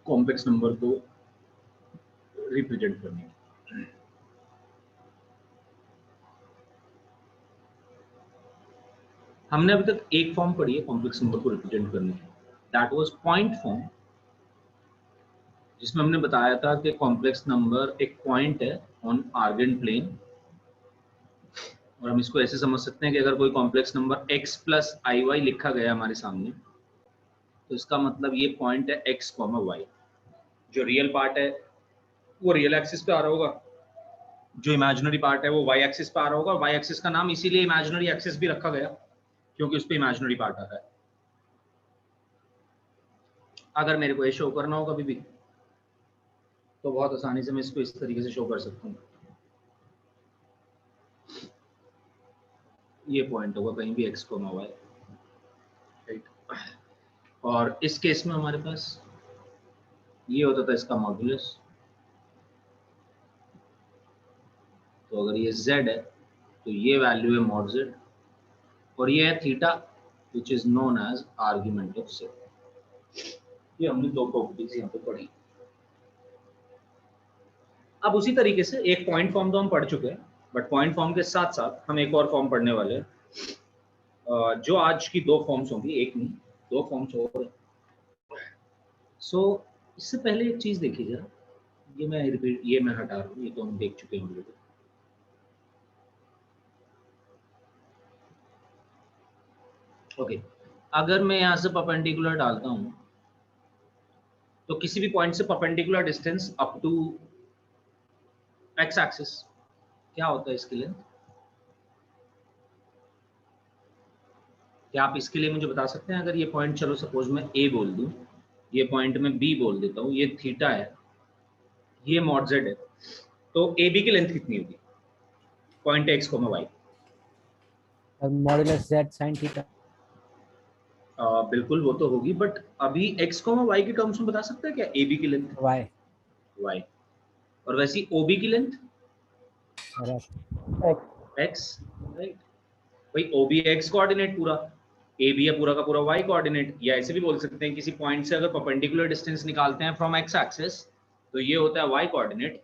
Complex number को represent करने की। हमने अभी तक एक फॉर्म पढ़ी है कॉम्प्लेक्स नंबर को रिप्रेजेंट करने की, दैट वाज पॉइंट फॉर्म, जिसमें हमने बताया था कि कॉम्प्लेक्स नंबर एक पॉइंट है ऑन आर्गन प्लेन, और हम इसको ऐसे समझ सकते हैं कि अगर कोई complex number x plus i Y लिखा गया हमारे सामने, तो इसका मतलब ये पॉइंट है x कॉमा वाई। जो रियल पार्ट है वो रियल एक्सिस पे आ रहा होगा, जो इमेजिनरी पार्ट है वो y एक्सिस पे आ रहा होगा। y एक्सिस का नाम इसीलिए इमेजिनरी एक्सिस भी रखा गया क्योंकि उस पे इमेजिनरी पार्ट आ रहा है। अगर मेरे को ये शो करना हो कभी भी, तो बहुत आसानी से मैं इसको इस तरीके से शो कर सकता हूँ। ये पॉइंट होगा कहीं भी x कॉमा वाई, राइट। और इस केस में हमारे पास ये होता था इसका मॉड्यूलस। तो अगर ये z है तो ये वैल्यू है मॉड z, और ये है theta which is known as argument of z। ये हमने दो प्रॉपर्टीज यहाँ पे पढ़ी। अब उसी तरीके से एक पॉइंट फॉर्म तो हम पढ़ चुके हैं, बट पॉइंट फॉर्म के साथ साथ हम एक और फॉर्म पढ़ने वाले हैं, जो आज की दो फॉर्म्स होंगी, एक नहीं दो फॉर्म्स और। सो इससे पहले एक चीज देखी जरा, ये मैं हटा रहा हूँ, ये तो हम देख चुके हैं ऑलरेडी। ओके, अगर मैं यहाँ से परपेंडिकुलर डालता हूँ तो किसी भी पॉइंट से perpendicular distance up to x axis क्या होता है इसके लिए? क्या आप इसके लिए मुझे बता सकते हैं? अगर ये पॉइंट, चलो सपोज मैं ए बोल दूं, ये पॉइंट मैं बी बोल देता हूँ, ये थीटा है, ये मॉड जेड है, तो ए बी की लेंथ कितनी होगी point x comma y? Modulus z sin theta. बिल्कुल वो तो होगी, बट अभी एक्स कोमा वाई की टर्म्स में बता सकते हैं क्या ए बी की लेंथ? y y. और वैसी ओ बी की लेंथ एक्स, राइट। भाई ओ बी एक्स कोऑर्डिनेट पूरा, ए बी है पूरा का पूरा वाई कोऑर्डिनेट। या ऐसे भी बोल सकते हैं किसी पॉइंट से अगर परपेंडिकुलर डिस्टेंस निकालते हैं फ्रॉम एक्स एक्सिस तो ये होता है वाई कोऑर्डिनेट,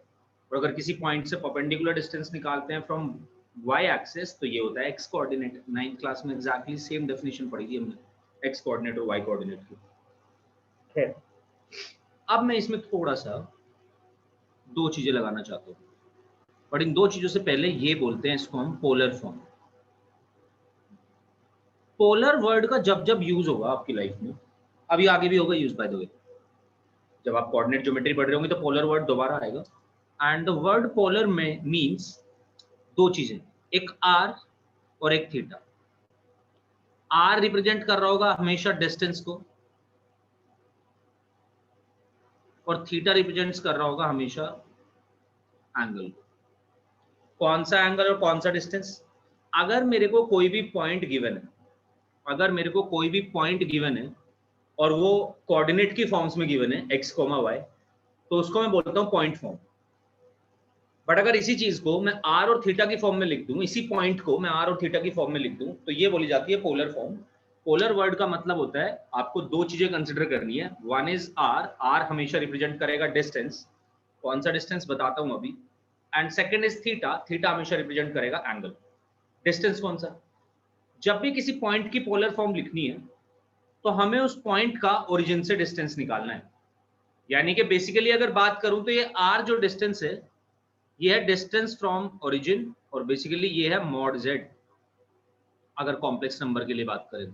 और अगर किसी पॉइंट से परपेंडिकुलर डिस्टेंस निकालते हैं फ्रॉम वाई एक्सिस तो ये होता है एक्स कोऑर्डिनेट। 9th क्लास में एग्जैक्टली सेम डेफिनेशन पढ़ी थी हमने एक्स कोऑर्डिनेट और वाई कोऑर्डिनेट की। खैर, अब मैं इसमें थोड़ा सा दो चीजें लगाना चाहता हूँ, बट इन दो चीजों से पहले ये बोलते हैं इसको हम पोलर फॉर्म। पोलर वर्ड का जब जब यूज होगा आपकी लाइफ में, अभी आगे भी होगा यूज बाय द वे, जब आप कोऑर्डिनेट ज्योमेट्री पढ़ रहे होंगे तो पोलर वर्ड दोबारा आएगा। एंड द वर्ड पोलर में मींस दो चीजें, एक आर और एक थीटा। आर रिप्रेजेंट कर रहा होगा हमेशा डिस्टेंस को, और थीटा रिप्रेजेंट्स कर रहा होगा हमेशा एंगल को। कौन सा एंगल और कौन सा डिस्टेंस? अगर मेरे को कोई भी पॉइंट गिवन है, अगर मेरे को कोई भी पॉइंट गिवन है और वो कोऑर्डिनेट की फॉर्म्स में गिवन है एक्स कोमा वाई, तो उसको मैं बोलता हूँ पॉइंट फॉर्म। बट अगर इसी चीज को मैं आर और थीटा की फॉर्म में लिख दूं, इसी पॉइंट को मैं आर और थीटा की फॉर्म में लिख दूं, तो ये बोली जाती है पोलर फॉर्म। पोलर वर्ड का मतलब होता है आपको दो चीजें कंसिडर करनी है। वन इज आर, आर हमेशा रिप्रेजेंट करेगा डिस्टेंस, कौन सा डिस्टेंस बताता हूं अभी। And second is theta, theta हमेशा रिप्रेजेंट करेगा एंगल। डिस्टेंस कौन सा? जब भी किसी पॉइंट की पोलर फॉर्म लिखनी है तो हमें उस पॉइंट का ओरिजिन से डिस्टेंस निकालना है। यानी कि बेसिकली अगर बात करूं तो ये आर जो डिस्टेंस है ये है डिस्टेंस फ्रॉम ओरिजिन, और बेसिकली ये है मॉड जेड अगर कॉम्प्लेक्स नंबर के लिए बात करें।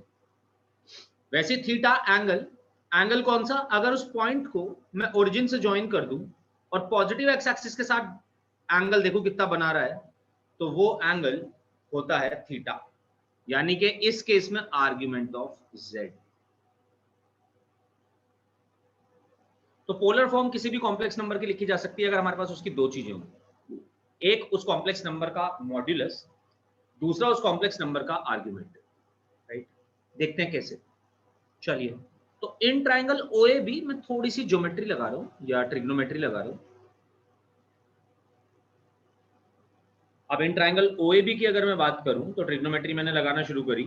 वैसे थीटा एंगल, एंगल कौन सा? अगर उस पॉइंट को मैं ओरिजिन से ज्वाइन कर दूं और पॉजिटिव एक्स एक्सिस के साथ एंगल देखो कितना बना रहा है, तो वो एंगल होता है थीटा, यानी कि इस केस में आर्ग्यूमेंट ऑफ जेड। तो पोलर फॉर्म किसी भी कॉम्प्लेक्स नंबर की लिखी जा सकती है अगर हमारे पास उसकी दो चीजें हों, एक उस कॉम्प्लेक्स नंबर का मॉड्यूलस, दूसरा उस कॉम्प्लेक्स नंबर का आर्ग्यूमेंट, राइट। देखते हैं कैसे। चलिए, तो इन ट्राइंगल ओएबी मैं थोड़ी सी ज्योमेट्री लगा रहा हूं या ट्रिग्नोमेट्री लगा रहा हूं। अब इन ट्राइंगल ओएबी की अगर मैं बात करूं तो ट्रिग्नोमेट्री मैंने लगाना शुरू करी,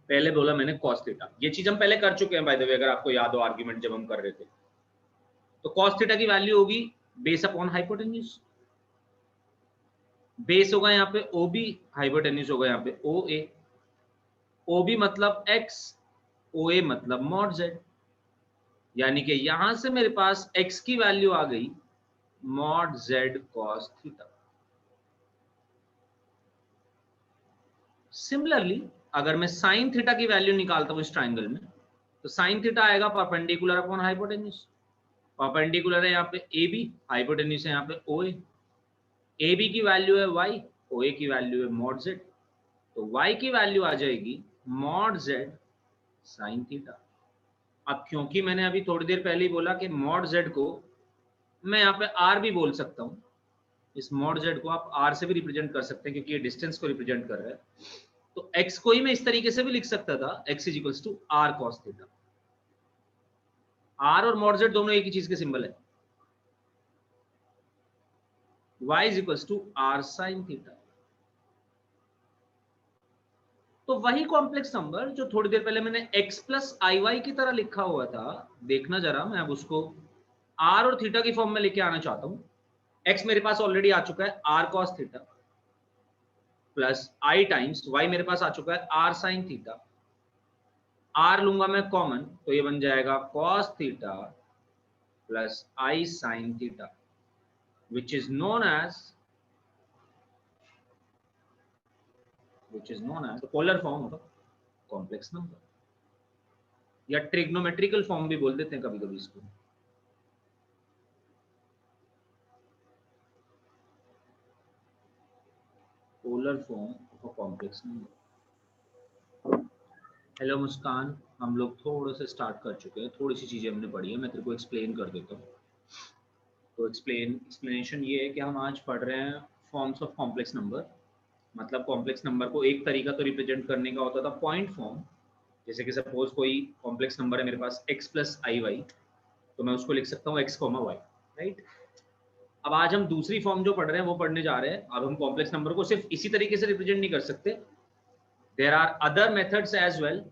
पहले बोला मैंने cos थीटा। ये चीज हम पहले कर चुके हैं बाय द वे, अगर आपको याद हो आर्ग्यूमेंट जब हम कर रहे थे। तो कॉस थीटा की वैल्यू होगी बेस अपॉन हाइपोटेन्यूज, बेस होगा यहाँ पे OB, हाइपोटेन्यूज होगा यहाँ पे OA, OB मतलब x, OA मतलब मॉड z, यानी कि यहां से मेरे पास x की वैल्यू आ गई mod z cos theta. Similarly अगर मैं साइन थीटा की वैल्यू निकालता हूं इस ट्राइंगल में, तो साइन थीटा आएगा परपेंडिकुलर अपॉन हाइपोटेन्यूज, परपेंडिकुलर है यहाँ पे AB, हाइपोटेन्यूज है यहाँ पे OA, AB की वैल्यू है y, OA की वैल्यू है मॉड z, तो y की वैल्यू आ जाएगी मॉड z साइन थीटा। अब क्योंकि मैंने अभी थोड़ी देर पहले ही बोला कि मॉड z को मैं यहाँ पे r भी बोल सकता हूँ, इस मॉड z को आप r से भी रिप्रेजेंट कर सकते हैं क्योंकि ये डिस्टेंस को रिप्रेजेंट कर रहा है, तो x को ही मैं इस तरीके से भी लिख सकता था, x is equals to r cos theta. r और मॉड z दोनों एक ही चीज के सिंबल है, y is equals to r sin theta. तो वही कॉम्प्लेक्स नंबर जो थोड़ी देर पहले मैंने x प्लस आई वाई की तरह लिखा हुआ था, देखना जरा, मैं अब उसको r और थीटा की फॉर्म में लेके आना चाहता हूं। x मेरे पास ऑलरेडी आ चुका है r cos theta, plus i times y मेरे पास आ चुका है r sin थीटा, r लूंगा मैं कॉमन तो ये बन जाएगा cos theta plus i sin theta, which is known as the polar form of a complex number, या ट्रिग्नोमेट्रिकल फॉर्म भी बोल देते हैं कभी कभी इसको। Polar form of a complex number. Hello Muskan, हम लोग थोड़े से स्टार्ट कर चुके हैं, थोड़ी सी चीजें हमने पढ़ी है, मैं तेरे को एक्सप्लेन कर देता हूँ। तो एक्सप्लेनेशन ये है कि हम आज पढ़ रहे हैं फॉर्म्स ऑफ कॉम्प्लेक्स नंबर, मतलब कॉम्प्लेक्स नंबर को एक तरीका तो रिप्रेजेंट करने का होता था पॉइंट फॉर्म, जैसे कि सपोज कोई कॉम्प्लेक्स नंबर है मेरे पास x प्लस आई वाई, तो मैं उसको लिख सकता हूँ x कॉमा वाई, राइट। अब आज हम दूसरी फॉर्म जो पढ़ रहे हैं वो पढ़ने जा रहे हैं। अब हम कॉम्प्लेक्स नंबर को सिर्फ इसी तरीके से रिप्रेजेंट नहीं कर सकते, there are other methods as well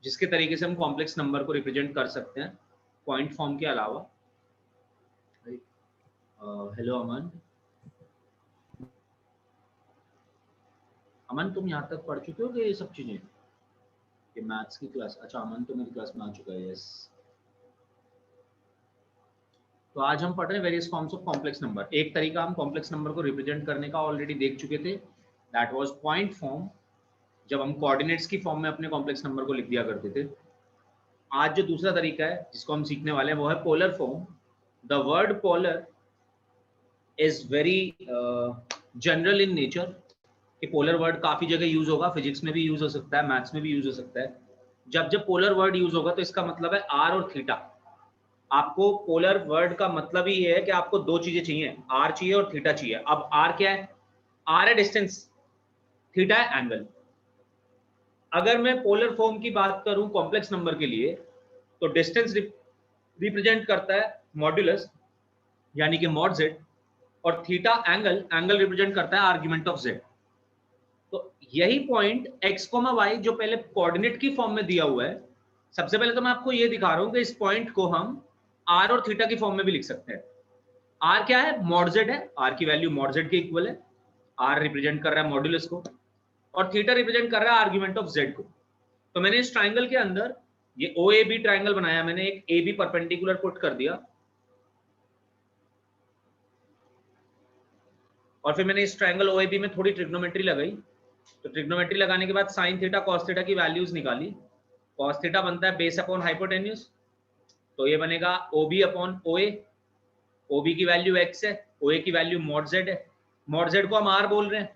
जिसके तरीके से हम कॉम्प्लेक्स नंबर को रिप्रेजेंट कर सकते हैं पॉइंट फॉर्म के अलावा। हेलो अमन, अमन तुम यहाँ तक पढ़ चुके हो कि ये सब चीजें, ये मैथ्स की क्लास? अच्छा अमन तो मेरी क्लास में आ चुका है, यस। तो आज हम पढ़ रहे हैं various forms of complex number. एक तरीका हम कॉम्प्लेक्स नंबर को रिप्रेजेंट करने का ऑलरेडी देख चुके थे, दैट वाज पॉइंट फॉर्म, जब हम कोऑर्डिनेट्स की फॉर्म में अपने कॉम्प्लेक्स नंबर को लिख दिया करते थे। आज जो दूसरा तरीका है जिसको हम सीखने वाले हैं वो है polar form. The word polar is very general in nature, कि पोलर वर्ड काफी जगह यूज होगा, फिजिक्स में भी यूज हो सकता है, मैथ्स में भी यूज हो सकता है। जब पोलर वर्ड यूज होगा तो इसका मतलब है आर और थीटा। आपको पोलर वर्ड का मतलब ही ये है कि आपको दो चीजें चाहिए, आर चाहिए और थीटा चाहिए। अब आर क्या है? आर है डिस्टेंस, थीटा है एंगल। अगर मैं पोलर फॉर्म की बात करूं कॉम्प्लेक्स नंबर के लिए, तो डिस्टेंस रिप्रेजेंट करता है मॉड्यूलस यानी कि मॉड z, और थीटा एंगल रिप्रेजेंट करता है आर्गुमेंट ऑफ z। तो यही पॉइंट x, y जो पहले कोऑर्डिनेट की फॉर्म में दिया हुआ है, सबसे पहले तो मैं आपको ये दिखा रहा हूं कि इस पॉइंट को हम r और थीटा की फॉर्म में भी लिख सकते हैं। r क्या है? मॉड z है, r की वैल्यू मॉड z के इक्वल है, r रिप्रेजेंट कर रहा है मॉड्यूलस को, और थीटा रिप्रेजेंट कर रहा है आर्गुमेंट ऑफ z को। तो मैंने इस ट्राइंगल के अंदर ये OAB ट्राइंगल बनाया, मैंने एक AB परपेंडिकुलर पुट कर दिया, और फिर मैंने इस ट्राइंगल OAB में थोड़ी ट्रिग्नोमेट्री लगाई। तो ट्रिग्नोमेट्री लगाने के बाद साइन थीटा कॉस थीटा की वैल्यूज निकाली। कॉस थीटा बनता है बेस अपॉन हाइपोटेन्यूज, तो ये बनेगा OB अपॉन OA। OB की वैल्यू x है, OA की वैल्यू मॉड z है, मॉड z को हम r बोल रहे हैं,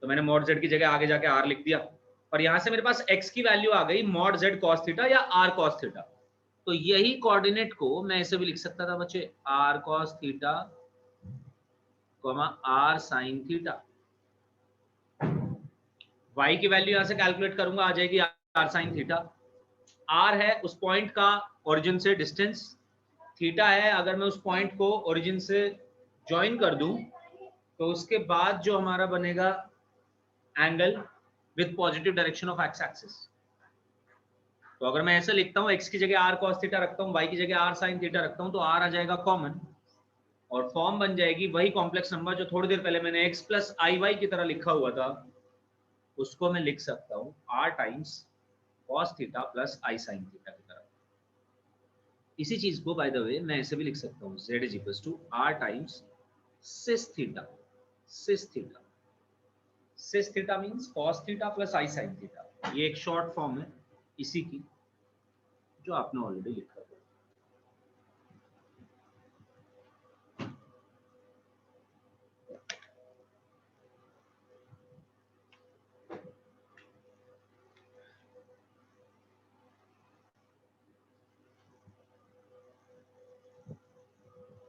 तो मैंने मॉड z की जगह आगे जाके r लिख दिया, और यहां से मेरे पास x की वैल्यू आ गई मॉड z cos थीटा या r cos थीटा। तो यही कोऑर्डिनेट को मैं ऐसे भी लिख सकता था बच्चे, r cos theta r sin theta. y की वैल्यू यहां से कैलकुलेट करूंगा, आ जाएगी r sin थीटा। r है उस पॉइंट का ओरिजिन से डिस्टेंस, थीटा है अगर मैं उस पॉइंट को ओरिजिन से ज्वाइन कर दूं तो उसके बाद जो हमारा बनेगा angle with positive direction of x axis. तो अगर मैं ऐसा लिखता हूँ x की जगह r cos थीटा रखता हूँ, y की जगह r sin थीटा रखता हूँ, तो r आ जाएगा कॉमन और फॉर्म बन जाएगी वही कॉम्प्लेक्स नंबर जो थोड़ी देर पहले मैंने x प्लस आई वाई की तरह लिखा हुआ था, उसको मैं लिख सकता हूँ r times cos theta plus i sin theta की तरह। इसी चीज को बाय द वे मैं ऐसे भी लिख सकता हूँ z is equal to r times cis theta. Cis theta, cis theta means cos theta plus i sin theta. ये एक शॉर्ट फॉर्म है इसी की जो आपने ऑलरेडी लिखा है।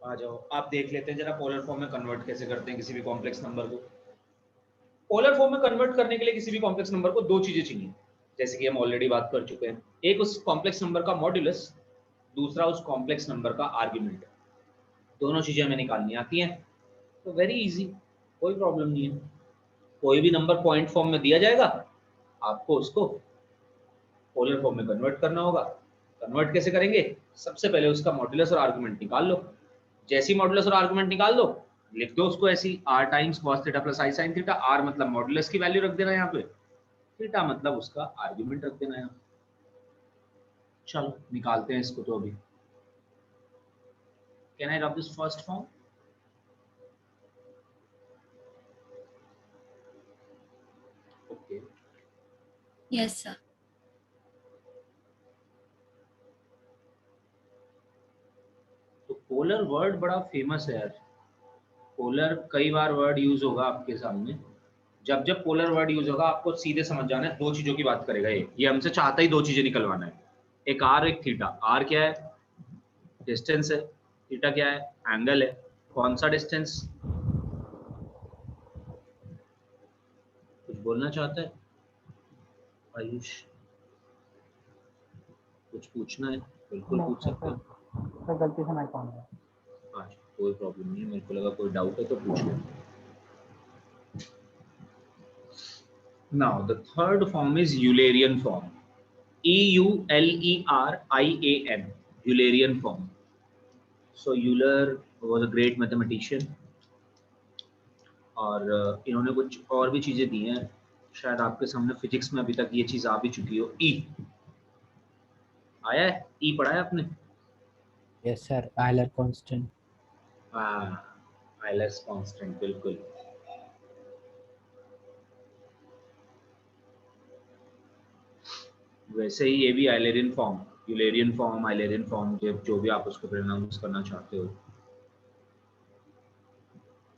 आ जाओ आप देख लेते हैं जरा पोलर फॉर्म में कन्वर्ट कैसे करते हैं किसी भी कॉम्प्लेक्स नंबर को। पोलर फॉर्म में कन्वर्ट करने के लिए किसी भी कॉम्प्लेक्स नंबर को दो चीजें चाहिए, जैसे कि हम ऑलरेडी बात कर चुके हैं। एक उस कॉम्प्लेक्स नंबर का मॉड्यूलस, दूसरा उस कॉम्प्लेक्स नंबर का आर्गुमेंट। दोनों चीजें हमें निकालनी आती हैं, तो वेरी इजी, कोई प्रॉब्लम नहीं है। कोई भी नंबर पॉइंट फॉर्म में दिया जाएगा, आपको उसको पोलर फॉर्म में कन्वर्ट करना होगा। कन्वर्ट कैसे करेंगे? सबसे पहले उसका मॉड्यूलस और आर्गुमेंट निकाल लो। जैसी मॉड्यूलस और आर्गुमेंट निकाल दो, लिख दो उसको ऐसी r times cos theta plus i sin theta. r मतलब मॉड्यूलस की वैल्यू रख देना यहाँ पे, थीटा मतलब उसका आर्गुमेंट रख देना यहाँ। चलो निकालते हैं इसको। तो अभी can I rub this first form? Okay, yes sir. तो पोलर वर्ड बड़ा फेमस है यार। पोलर कई बार वर्ड यूज होगा आपके सामने। जब जब पोलर वर्ड यूज होगा आपको सीधे समझ जाना है दो चीजों की बात करेगा ये हमसे चाहता ही दो चीजें निकलवाना है, एक r एक थीटा। r क्या है? डिस्टेंस है। थीटा क्या है? एंगल है। कौन सा डिस्टेंस? कुछ बोलना चाहता है आयुष? कुछ पूछना है? बिल्कुल पूछ सकते हो। सर गलती से माइक ऑन है। अच्छा, कोई प्रॉब्लम नहीं है, मेरे को लगा कोई डाउट है तो पूछ लो। Now the third form is Eulerian form. EULERIAN, Eulerian form. So Euler was a great mathematician और इन्होंने कुछ और भी चीजें दी हैं, शायद आपके सामने फिजिक्स में अभी तक ये चीज आ भी चुकी हो। ई आया है? ई पढ़ा है आपने? Yes sir, Euler constant. हाँ, आयलर्स कांस्टेंट, बिल्कुल। वैसे ही ये भी आइलेरियन फॉर्म, यूलेरियन फॉर्म, आइलेरियन फॉर्म, जो भी आप उसको प्रोनाउंस करना चाहते हो।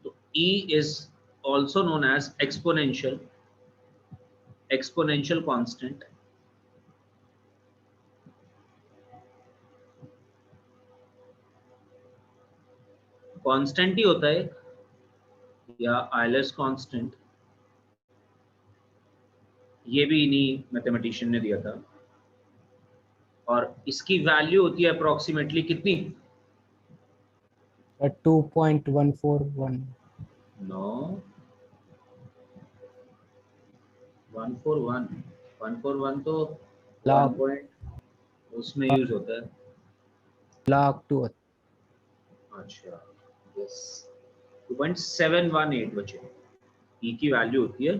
तो E is also known as exponential constant। Constant ही होता है या आयलर्स कांस्टेंट, ये भी इन्हीं मैथमेटिशियन ने दिया था और इसकी वैल्यू होती है अप्रोक्सीमेटली कितनी? 2.141। नो, 141 तो लॉग 1 पॉइंट उसमें यूज होता है। लॉग 2। अच्छा, यस, 2.718 बचे। ई की वैल्यू होती है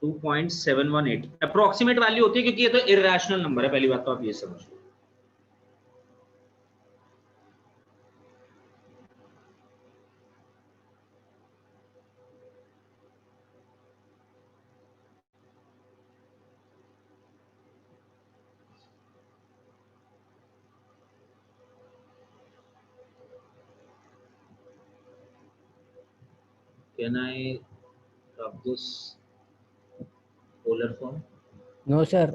2.718, अप्रोक्सीमेट वैल्यू होती है क्योंकि ये तो इररेशनल नंबर है। पहली बात तो आप ये समझ लो। Can I rub this polar form? No sir.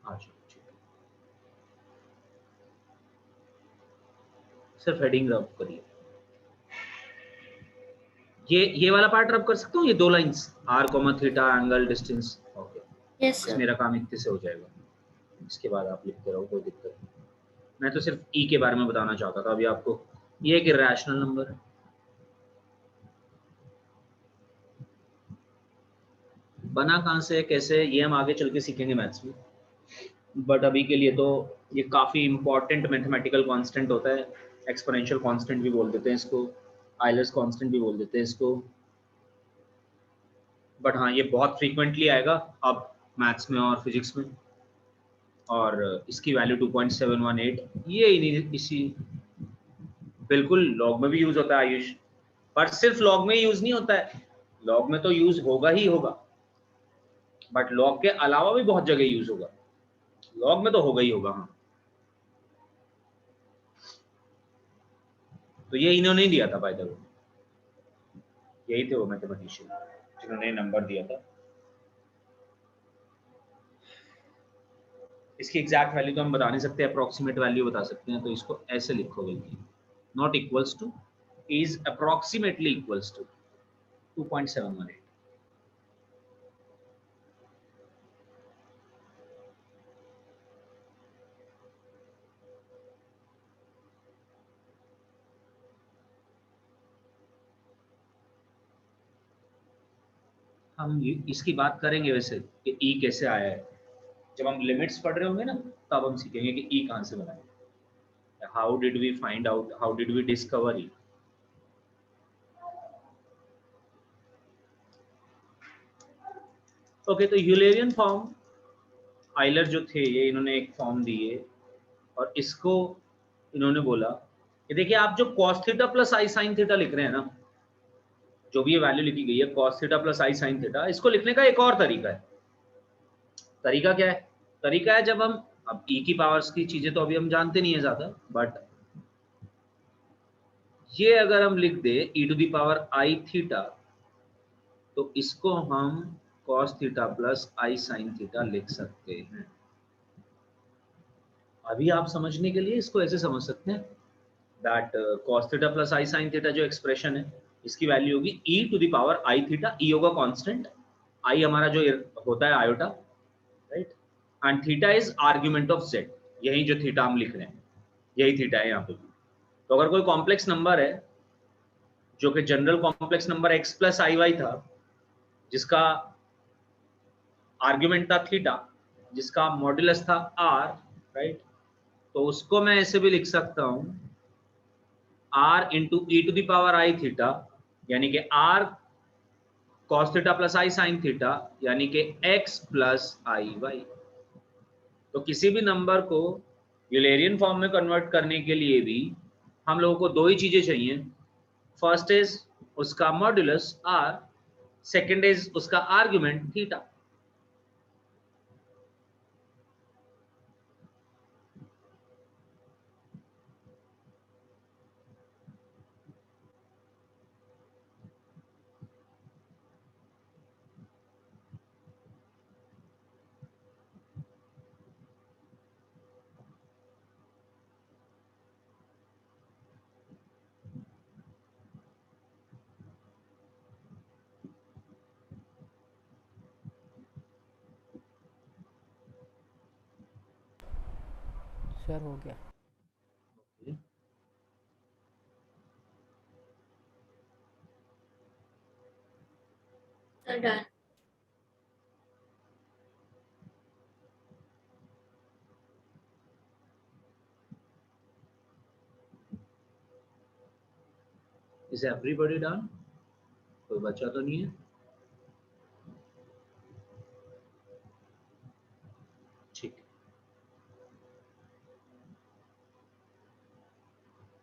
अच्छा, ठीक है, सिर्फ हेडिंग रब करिए। ये वाला पार्ट रब कर सकता हूँ, ये दो lines, r, theta, angle, distance. Okay, yes बस सर। मेरा काम इतने से हो जाएगा, इसके बाद आप लिखते रहो, कोई दिक्कत नहीं। मैं तो सिर्फ ई के बारे में बताना चाहता था अभी आपको। ये एक इररेशनल नंबर है। बना कहाँ से, कैसे, ये हम आगे चल के सीखेंगे मैथ्स में। बट अभी के लिए तो ये काफ़ी इंपॉर्टेंट मैथमेटिकल कांस्टेंट होता है, एक्सपोनेंशियल कांस्टेंट भी बोल देते हैं इसको, आइलर्स कांस्टेंट भी बोल देते हैं इसको। बट हाँ, ये बहुत फ्रीक्वेंटली आएगा अब मैथ्स में और फिजिक्स में, और इसकी वैल्यू 2.718, ये इसी बिल्कुल लॉग में भी यूज होता है आयुष, पर सिर्फ लॉग में यूज नहीं होता है, लॉग में तो यूज होगा ही होगा, बट लॉग के अलावा भी बहुत जगह यूज होगा, लॉग में तो होगा ही होगा। हाँ, तो ये इन्होंने ही दिया था बाय द वे, यही थे वो मैथमेटिशियन जिन्होंने नंबर दिया था। इसकी एग्जैक्ट वैल्यू तो हम बता नहीं सकते, अप्रोक्सीमेट वैल्यू बता सकते हैं, तो इसको ऐसे लिखोगे कि not equals to is approximately equals to 2.718। हम इसकी बात करेंगे वैसे कि ई कैसे आया है, जब हम लिमिट्स पढ़ रहे होंगे ना, तब हम सीखेंगे कि ई कहाँ से बना है, how did we find out, how did we discover e. Okay, तो यूलेरियन फॉर्म, आइलर जो थे ये इन्होंने एक फॉर्म दी है, और इसको इन्होंने बोला कि देखिए आप जो cos theta plus i sine theta लिख रहे हैं ना, जो भी ये वैल्यू लिखी गई है cos theta plus i sine theta, इसको लिखने का एक और तरीका है। तरीका क्या है? तरीका है जब हम, अब e की पावर्स की चीजें तो अभी हम जानते नहीं है ज्यादा, बट ये अगर हम लिख दे e to the power i theta, तो इसको हम cos theta plus i sine theta लिख सकते हैं। अभी आप समझने के लिए इसको ऐसे समझ सकते हैं that cos theta plus i sine theta जो एक्सप्रेशन है, इसकी वैल्यू होगी e to the power i theta, e होगा कांस्टेंट, आई हमारा जो होता है iota, right, and theta is argument of z, यही जो थीटा हम लिख रहे हैं यही थीटा है यहाँ पे। तो अगर कोई कॉम्प्लेक्स नंबर है जो कि general complex number x plus i y था, जिसका आर्ग्यूमेंट था थीटा, जिसका मॉड्यूलस था r, राइट, तो उसको मैं ऐसे भी लिख सकता हूँ r into e to the power i theta, यानी कि r cos theta plus i sine theta, यानी कि x प्लस आई वाई। तो किसी भी नंबर को यूलेरियन फॉर्म में कन्वर्ट करने के लिए भी हम लोगों को दो ही चीजें चाहिए, फर्स्ट इज उसका मॉड्यूलस r, सेकंड इज उसका आर्ग्यूमेंट थीटा। सर हो गया। Sir, done. Is everybody done? कोई बच्चा तो नहीं है? ठीक है,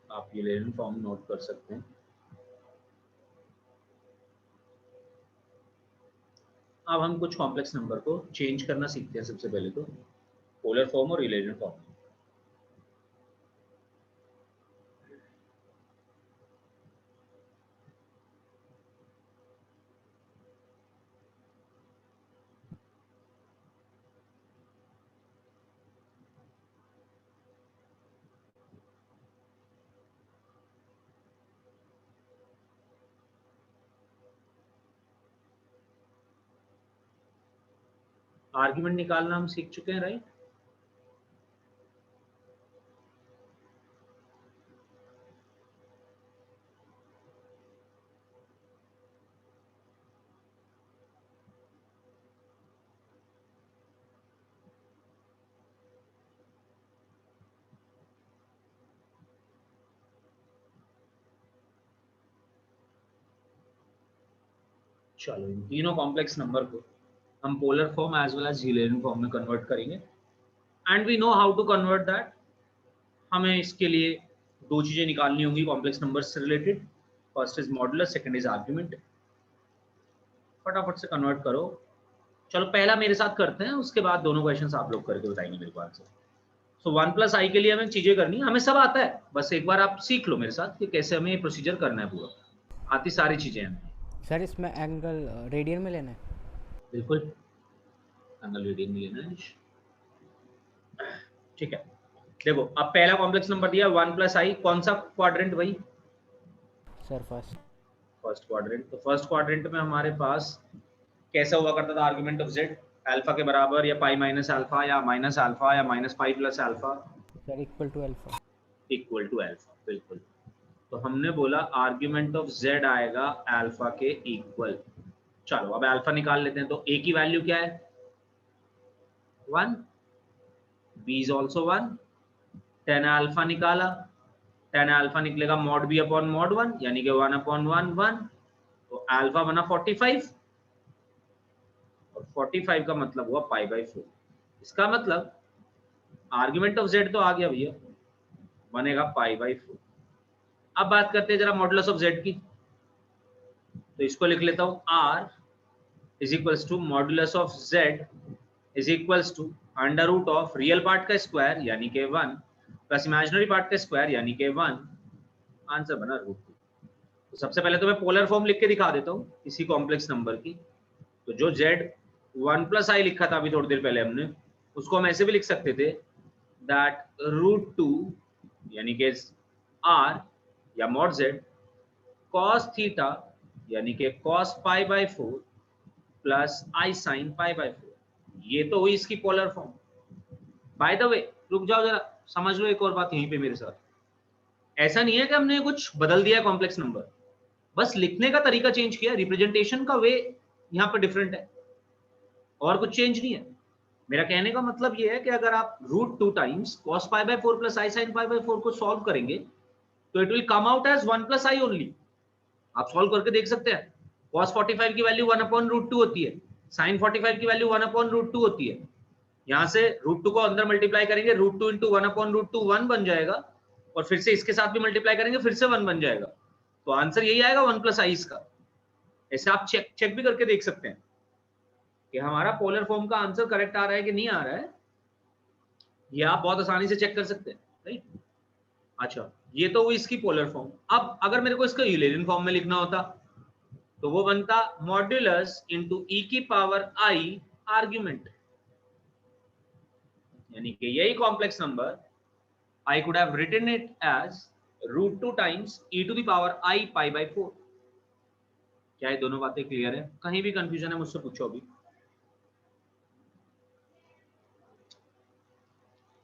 आप यूलेरियन फॉर्म नोट कर सकते हैं। अब हम कुछ कॉम्प्लेक्स नंबर को चेंज करना सीखते हैं। सबसे पहले तो पोलर फॉर्म और यूलेरियन फॉर्म। आर्ग्यूमेंट निकालना हम सीख चुके हैं, राइट? चलो इन तीनों कॉम्प्लेक्स नंबर को हम polar form as well as Eulerian form में कन्वर्ट करेंगे and we know how to convert that. हमें इसके लिए दो चीजें निकालनी होंगी कॉम्प्लेक्स नंबर्स से रिलेटेड। First is modulus, second is argument. फटाफट से कन्वर्ट करो। चलो पहला मेरे साथ करते हैं, उसके बाद दोनों क्वेश्चंस आप लोग करके बताएंगे मेरे को आंसर। सो 1+i के लिए हमें चीजें करनी है, हमें सब आता है, बस एक बार आप सीख लो मेरे साथ कि कैसे हमें प्रोसीजर करना है पूरा। आती सारी चीजें हैं। सर इसमें एंगल रेडियन में लेना है। बिल्कुल एंगल रेडियन में लेना है। ठीक है, देखो अब पहला कॉम्प्लेक्स नंबर दिया 1+i, कौन सा क्वाड्रेंट भाई? Sir first. First quadrant. तो फर्स्ट क्वाड्रेंट में हमारे पास कैसा हुआ करता था आर्गुमेंट ऑफ z? अल्फा के बराबर या पाई माइनस अल्फा या माइनस अल्फा या minus pi plus alpha sir equal to alpha. Equal to alpha. बिल्कुल, तो हमने बोला आर्गुमेंट ऑफ z आएगा अल्फा के इक्वल। चलो अब अल्फा निकाल लेते हैं। तो a की वैल्यू क्या है? 1, b is also 1। Tan alpha निकाला, टेन अल्फा निकलेगा मॉड b अपॉन मॉड 1, यानी कि 1 अपॉन 1 1। तो अल्फा बना 45 और 45 का मतलब हुआ पाई बाई 4। इसका मतलब आर्गुमेंट ऑफ z तो आ गया भैया, बनेगा पाई बाई 4। अब बात करते हैं जरा मॉडुलस ऑफ z की। तो इसको लिख लेता हूं, r is equals to modulus of z is equals to under root of real part का स्क्वायर यानी कि 1 प्लस इमेजिनरी पार्ट का स्क्वायर यानी कि 1। आंसर बना √2। तो सबसे पहले तो मैं पोलर फॉर्म लिख के दिखा देता हूँ इसी कॉम्प्लेक्स नंबर की। तो जो z 1+i लिखा था अभी थोड़ी देर पहले हमने, उसको हम ऐसे भी लिख सकते थे दैट √2 यानी कि r या मॉड z cos थीटा यानी कि cos pi by 4 plus i sin pi by 4। ये तो हुई इसकी polar form. By the way रुक जाओ जरा, समझ लो एक और बात यहीं पे मेरे साथ। ऐसा नहीं है कि हमने कुछ बदल दिया कॉम्प्लेक्स नंबर, बस लिखने का तरीका चेंज किया, रिप्रेजेंटेशन का वे यहाँ पर डिफरेंट है, और कुछ चेंज नहीं है। मेरा कहने का मतलब ये है कि अगर आप √2 times cos pi by 4 plus i sin pi by 4 को सॉल्व करेंगे तो it will come out as 1+i only. आप सॉल्व करके देख सकते हैं। cos 45 की वैल्यू 1/√2 होती है, sin 45 की वैल्यू 1/√2 होती है। यहां से √2 को अंदर मल्टीप्लाई करेंगे, √2 इंटू 1/√2 1 बन जाएगा, और फिर से इसके साथ भी मल्टीप्लाई करेंगे, फिर से 1 बन जाएगा। तो आंसर यही आएगा 1+i इसका। ऐसे आप चेक भी करके देख सकते हैं कि हमारा पोलर फॉर्म का आंसर करेक्ट आ रहा है कि नहीं आ रहा है। ये आप बहुत आसानी से चेक कर सकते हैं, राइट। अच्छा, ये तो हुई इसकी पोलर फॉर्म। अब अगर मेरे को इसका यूलरियन फॉर्म में लिखना होता तो वो बनता मॉड्यूलस इंटू ई की पावर आई आर्ग्यूमेंट, यानी कि यही complex number I could have written it as √2 times e to the power I pi by 4। क्या ये दोनों बातें क्लियर है? कहीं भी कंफ्यूजन है मुझसे पूछो अभी।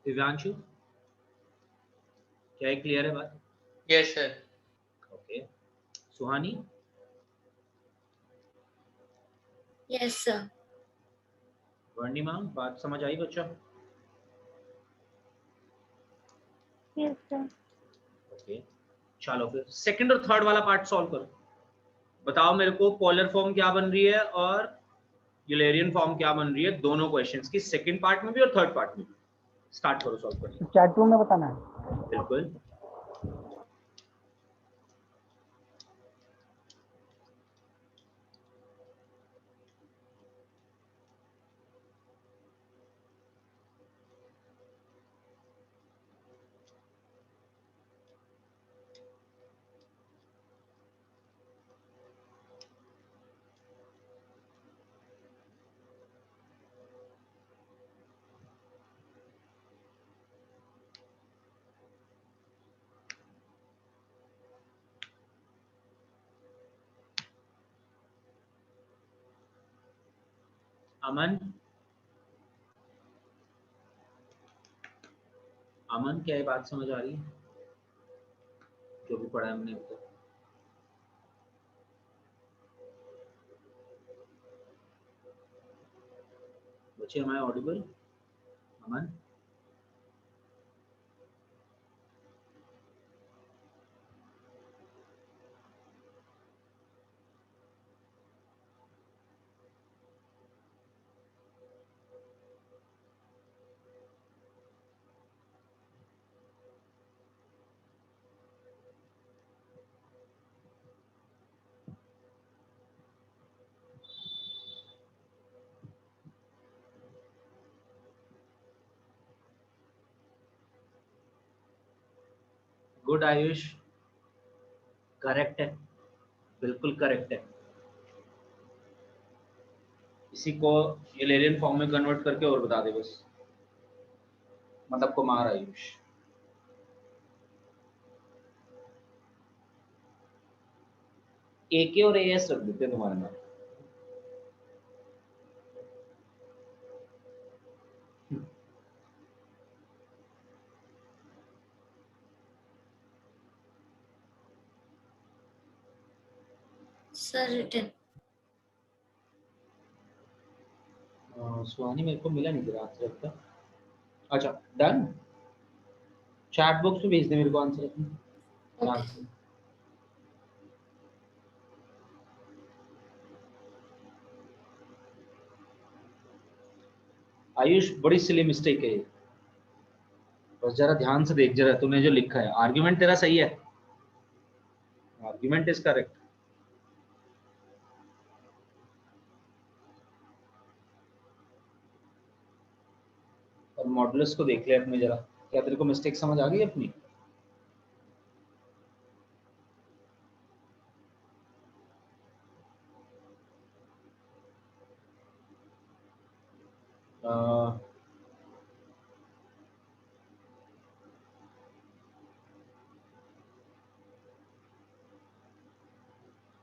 दिव्यांशु, क्या ये क्लियर है बात? Yes sir. ओके, सुहानी, Yes, sir. वर्णिमा, बात समझ आई बच्चा? Yes, sir. ओके, चलो फिर सेकंड और थर्ड वाला पार्ट सॉल्व करो। बताओ मेरे को पोलर फॉर्म क्या बन रही है और यूलरियन फॉर्म क्या बन रही है दोनों क्वेश्चंस की, सेकंड पार्ट में भी और थर्ड पार्ट में भी। स्टार्ट करो सॉल्व करने। चैट रूम में बताना है। बिल्कुल। अमन, अमन क्या ये बात समझ आ रही है जो भी पढ़ा है हमने अब तक? बच्चे am I audible? Aman, good Ayush, correct है, बिल्कुल करेक्ट है। इसी को यूलेरियन फॉर्म में कन्वर्ट करके और बता दे बस, मतलब कुमार आयुष। AK और AS रख देते हैं तुम्हारे नाम। Sir, written. सुहानी मेरे को मिला नहीं तेरा आंसर का। अच्छा डन, चैट बॉक्स में भेज दे मेरे को आंसर अपना। Okay. आयुष बड़ी सिली मिस्टेक है ये, बस जरा ध्यान से देख, जरा तूने जो लिखा है आर्ग्यूमेंट तेरा सही है, आर्ग्यूमेंट इज करेक्ट, और मॉडुलस को देख ले अपने जरा, क्या तेरे को मिस्टेक समझ आ गई अपनी?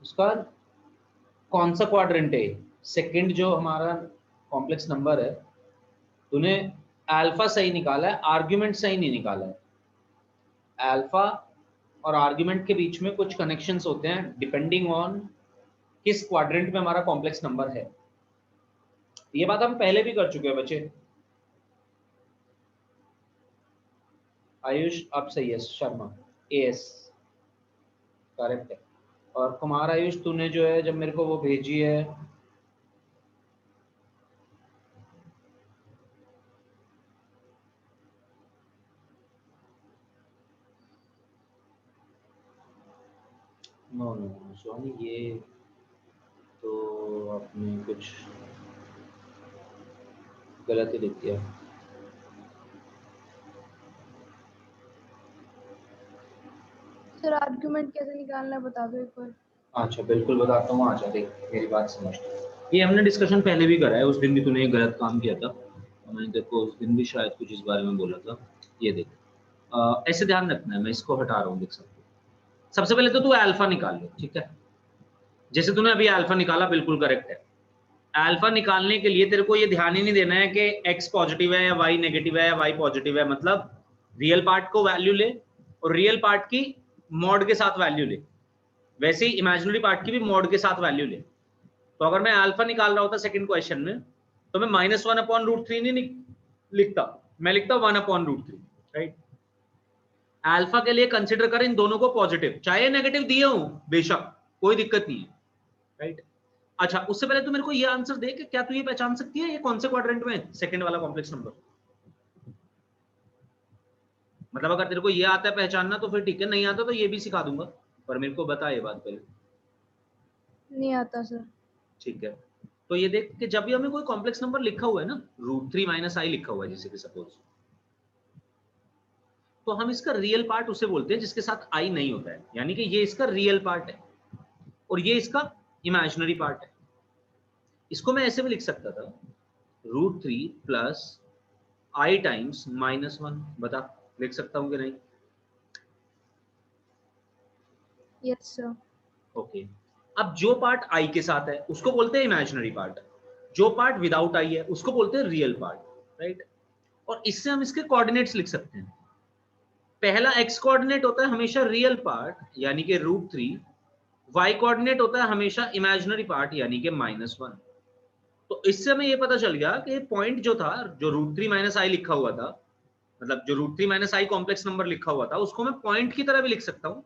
उसका कौन सा क्वाड्रेंट है? सेकंड जो हमारा कॉम्प्लेक्स नंबर है, तूने अल्फा सही निकाला है, आर्ग्यूमेंट सही नहीं निकाला है। अल्फा और आर्ग्यूमेंट के बीच में कुछ कनेक्शंस होते हैं डिपेंडिंग ऑन किस क्वाड्रेंट में हमारा कॉम्प्लेक्स नंबर है। ये बात हम पहले भी कर चुके हैं बच्चे। आयुष अब सही है, शर्मा AS करेक्ट है। और कुमार आयुष तूने जो है जब मेरे को वो भेजी है, नो नो सोनी, ये तो आपने कुछ गलत ही लिख दिया। सर आर्गुमेंट कैसे निकालना है बता दो एक बार। अच्छा बिल्कुल बताता हूँ, आजा देख मेरी बात समझ। ये हमने डिस्कशन पहले भी करा है, उस दिन भी तूने एक गलत काम किया था, और मैंने देखो उस दिन भी शायद कुछ इस बारे में बोला था। ये देख, ऐसे ध्यान रखना है, मैं इसको हटा रहा हूँ, देख सकते हो। सबसे पहले तो तू अल्फा निकाल ले, ठीक है? जैसे तूने अभी अल्फा निकाला, बिल्कुल करेक्ट है। अल्फा निकालने के लिए तेरे को ये ध्यान ही नहीं देना है कि x पॉजिटिव है या y नेगेटिव है या y पॉजिटिव है, मतलब रियल पार्ट को वैल्यू ले और रियल पार्ट की मॉड के साथ वैल्यू ले, वैसे ही इमेजिनरी पार्ट की भी मॉड के साथ वैल्यू ले। तो अगर मैं अल्फा निकाल रहा होता सेकंड क्वेश्चन में, तो मैं -1/√3 नहीं लिखता, मैं लिखता 1/√3, राइट? अल्फा के लिए कंसिडर कर इन दोनों को पॉजिटिव, चाहे नेगेटिव दिए हो बेशक, कोई दिक्कत नहीं है, राइट? अच्छा, उससे पहले तो मेरे को ये आंसर दे कि क्या तू ये पहचान सकती है ये कौन से क्वाड्रेंट में है सेकंड वाला कॉम्प्लेक्स नंबर? मतलब अगर तेरे को ये आता है पहचानना तो फिर ठीक है, नहीं आता तो ये भी सिखा दूंगा, पर मेरे को बता ये बात पहले। नहीं आता सर। ठीक है, तो ये देख कि जब भी हमें कोई कॉम्प्लेक्स नंबर लिखा हुआ है ना, √3 - i लिखा हुआ है जैसे कि सपोज, तो हम इसका रियल पार्ट उसे बोलते हैं जिसके साथ i नहीं होता है, यानी कि ये इसका रियल पार्ट है और ये इसका इमेजिनरी पार्ट है। इसको मैं ऐसे भी लिख सकता था, √3 + i टाइम्स -1, बता लिख सकता हूं कि नहीं? Yes sir. ओके, अब जो पार्ट i के साथ है उसको बोलते हैं इमेजिनरी पार्ट, जो पार्ट विदाउट i है उसको बोलते हैं रियल पार्ट, राइट? और इससे हम इसके कोऑर्डिनेट्स लिख सकते हैं। पहला x कोऑर्डिनेट होता है हमेशा रियल पार्ट यानी कि √3, y कोऑर्डिनेट होता है हमेशा इमेजिनरी पार्ट यानी कि -1। तो इससे हमें ये पता चल गया कि पॉइंट जो था, जो √3 - i लिखा हुआ था, मतलब जो √3 - i कॉम्प्लेक्स नंबर लिखा हुआ था, उसको मैं पॉइंट की तरह भी लिख सकता हूँ,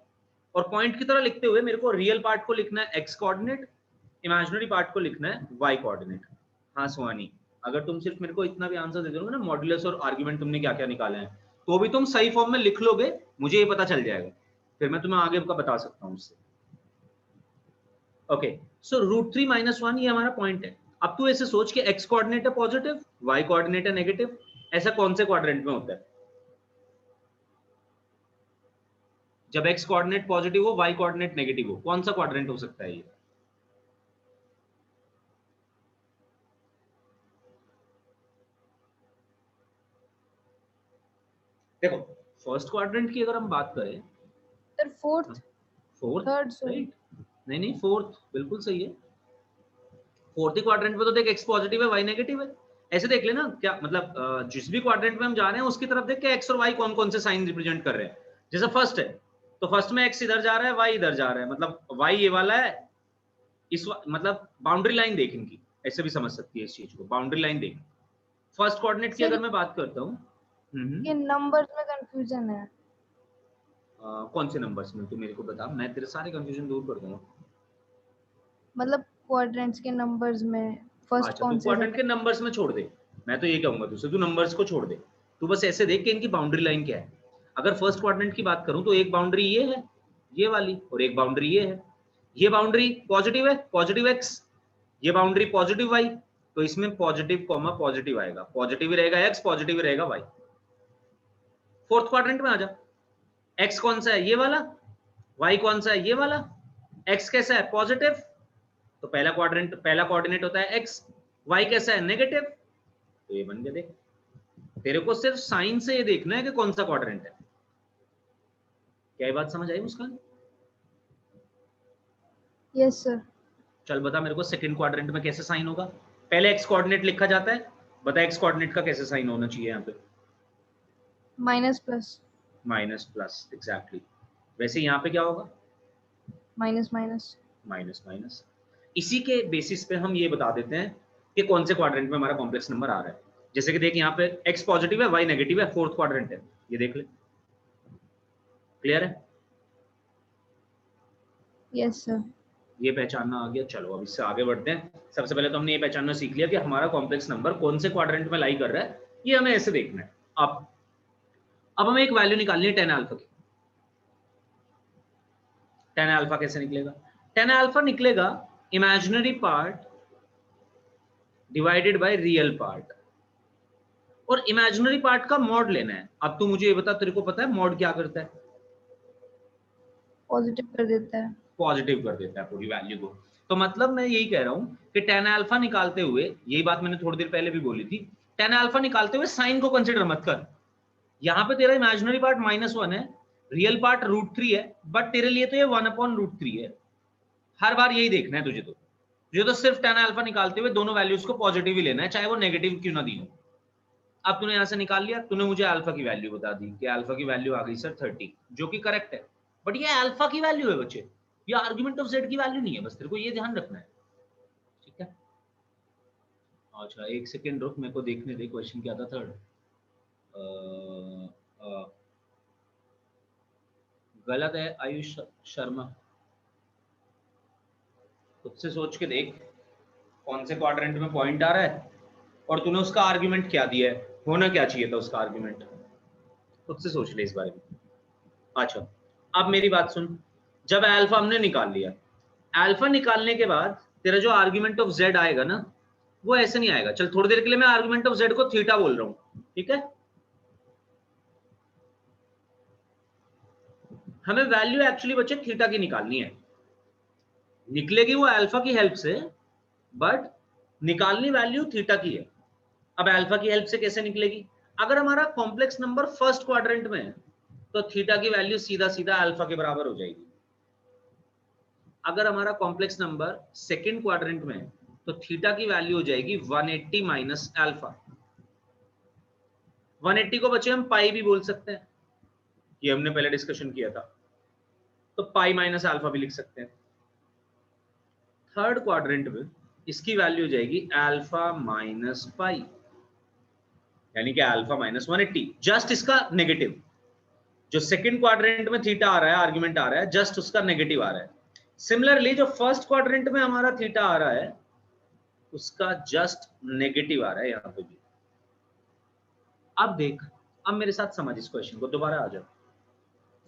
और पॉइंट की तरह लिखते हुए मेरे को रियल पार्ट को लिखना है x कोऑर्डिनेट, इमेजिनरी पार्ट को लिखना है y कोऑर्डिनेट। हाँ सुहानी, अगर तुम सिर्फ मेरे को इतना भी आंसर दे दोगे ना, मॉड्यूलस और आर्गुमेंट तुमने क्या क्या निकाले हैं, तो भी तुम सही फॉर्म में लिख लोगे, मुझे ये पता चल जाएगा, फिर मैं तुम्हें आगे का बता सकता हूँ उससे। ओके, सो √3 - 1 ये हमारा पॉइंट है। अब तू ऐसे सोच कि x कोऑर्डिनेट है पॉजिटिव, y कोऑर्डिनेट है नेगेटिव, ऐसा कौन से क्वाड्रेंट में होता है? जब x कोऑर्डिनेट पॉजिटिव हो, y कोऑर्डिनेट नेगेटिव हो, कौन सा क्वाड्रेंट हो सकता है ये? देखो फर्स्ट क्वाड्रेंट की अगर हम बात करें, sir fourth, fourth, third, sorry. Right? नहीं फोर्थ बिल्कुल सही है। फोर्थ क्वाड्रेंट में तो देख x पॉजिटिव है, y नेगेटिव है। ऐसे देख लेना, क्या मतलब जिस भी क्वाड्रेंट में हम जा रहे हैं उसकी तरफ देख के x और y कौन कौन से साइन रिप्रेजेंट कर रहे हैं। जैसे फर्स्ट है तो फर्स्ट में x इधर जा रहा है, y इधर जा रहा है, मतलब y ये वाला है, मतलब बाउंड्री लाइन देख इनकी, ऐसे भी समझ सकती है इस चीज को, बाउंड्री लाइन देख। फर्स्ट कोऑर्डिनेट की सर, अगर मैं बात करता हूँ, ये नंबर्स में कंफ्यूजन है। कौन से नंबर्स में तू मेरे को बता, मैं तेरे सारे कंफ्यूजन दूर कर दूंगा। मतलब क्वाड्रेंट्स के नंबर्स में फर्स्ट अच्छा, तू कौन से, क्वाड्रेंट के नंबर्स में छोड़ दे, मैं तो ये कहूंगा तुझसे, तू नंबर्स को छोड़ दे, तू बस ऐसे देख के इनकी बाउंड्री लाइन क्या है। अगर फर्स्ट क्वाड्रेंट की बात करूं तो एक बाउंड्री ये है, ये वाली, और एक बाउंड्री ये है। ये बाउंड्री पॉजिटिव है, पॉजिटिव x, ये बाउंड्री पॉजिटिव y, तो इसमें पॉजिटिव कॉमा पॉजिटिव आएगा, पॉजिटिव ही रहेगा x, पॉजिटिव ही रहेगा y। फोर्थ क्वाड्रेंट में आ जा, x कौन सा है, ये वाला, y कौन सा है, ये वाला, x कैसा है, पॉजिटिव, तो पहला क्वाड्रेंट, पहला कोऑर्डिनेट होता है x, y कैसा है, नेगेटिव, तो ये बन गया। देख तेरे को सिर्फ साइन से ये देखना है कि कौन सा क्वाड्रेंट है। क्या ये बात समझ आई मुस्कान? Yes sir. चल बता मेरे को सेकंड क्वाड्रेंट में कैसे साइन होगा। पहले x कोऑर्डिनेट लिखा जाता है, बता x कोऑर्डिनेट का कैसे साइन होना चाहिए यहाँ पे? Minus plus, minus plus, exactly. वैसे यहाँ पे क्या होगा? Minus minus. Minus minus. इसी के बेसिस पे हम ये बता देते हैं कि कौन से क्वाड्रेंट में हमारा कॉम्प्लेक्स नंबर आ रहा है। जैसे कि देख यहाँ पे x पॉजिटिव है, y नेगेटिव है, फोर्थ क्वाड्रेंट है, ये देख ले। क्लियर है? Yes sir. ये पहचानना आ गया। चलो अब इससे आगे बढ़ते हैं। सबसे पहले तो हमने ये पहचानना सीख लिया कि हमारा कॉम्प्लेक्स नंबर कौन से क्वाड्रेंट में लाई कर रहा है, ये हमें ऐसे देखना है। अब हमें एक वैल्यू निकालनी है tan अल्फा की। tan अल्फा कैसे निकलेगा? tan अल्फा निकलेगा imaginary part divided by real part, और इमेजिनरी पार्ट का मॉड लेना है। अब तू मुझे ये बता, तेरे को पता है मॉड क्या करता है? पॉजिटिव कर देता है। पॉजिटिव कर देता है पूरी वैल्यू को। तो मतलब मैं यही कह रहा हूं कि tan अल्फा निकालते हुए, यही बात मैंने थोड़ी देर पहले भी बोली थी, tan अल्फा निकालते हुए साइन को कंसीडर मत कर। यहाँ पे तेरा इमेजिनरी पार्ट -1 है, रियल पार्ट √3 है, बट तेरे लिए तो ये 1/√3 है। हर बार यही देखना है तुझे तो सिर्फ tan अल्फा निकालते हुए दोनों वैल्यूज को पॉजिटिव ही लेना है, चाहे वो नेगेटिव क्यों ना दी हो। अब तूने यहां से निकाल लिया, तूने मुझे अल्फा की वैल्यू बता दी कि अल्फा की वैल्यू आ गई सर 30, जो कि करेक्ट है, बट ये अल्फा की वैल्यू है बच्चे, ये आर्गुमेंट ऑफ z की वैल्यू नहीं है, बस तेरे को ये ध्यान रखना है, ठीक है? अच्छा एक सेकेंड रुक, मेरे को देखने दे क्वेश्चन क्या था थर्ड। गलत है आयुष शर्मा, खुद से सोच के देख कौन से क्वाड्रेंट में पॉइंट आ रहा है और तूने उसका आर्गुमेंट क्या दिया है, होना क्या चाहिए था उसका आर्गुमेंट, खुद से सोच ले इस बारे में। अच्छा अब मेरी बात सुन, जब अल्फा हमने निकाल लिया, अल्फा निकालने के बाद तेरा जो आर्गुमेंट ऑफ z आएगा ना, वो ऐसे नहीं आएगा। चल थोड़ी देर के लिए मैं आर्गुमेंट ऑफ z को थीटा बोल रहा हूं, ठीक है? हमें वैल्यू एक्चुअली बच्चे थीटा की निकालनी है, निकलेगी वो अल्फा की हेल्प से, बट निकालनी वैल्यू थीटा की है। अब अल्फा की हेल्प से कैसे निकलेगी? अगर हमारा कॉम्प्लेक्स नंबर फर्स्ट क्वाड्रेंट में है तो थीटा की वैल्यू सीधा सीधा अल्फा के बराबर हो जाएगी। अगर हमारा कॉम्प्लेक्स नंबर सेकंड क्वाड्रेंट में है तो थीटा की वैल्यू हो जाएगी 180 माइनस अल्फा। 180 को बच्चे हम पाई भी बोल सकते हैं, ये हमने पहले डिस्कशन किया था, तो पाई माइनस अल्फा भी लिख सकते हैं। थर्ड क्वाड्रेंट में इसकी वैल्यू हो जाएगी अल्फा माइनस पाई, यानी कि अल्फा माइनस 180, जस्ट इसका नेगेटिव। जो सेकंड क्वाड्रेंट में थीटा आ रहा है, आर्गुमेंट आ रहा है, जस्ट उसका नेगेटिव आ रहा है। सिमिलरली जो फर्स्ट क्वाड्रेंट में हमारा थीटा आ रहा है उसका जस्ट नेगेटिव आ रहा है यहाँ पे भी। अब देख, अब मेरे साथ समझ इस क्वेश्चन को, दोबारा आ जाओ।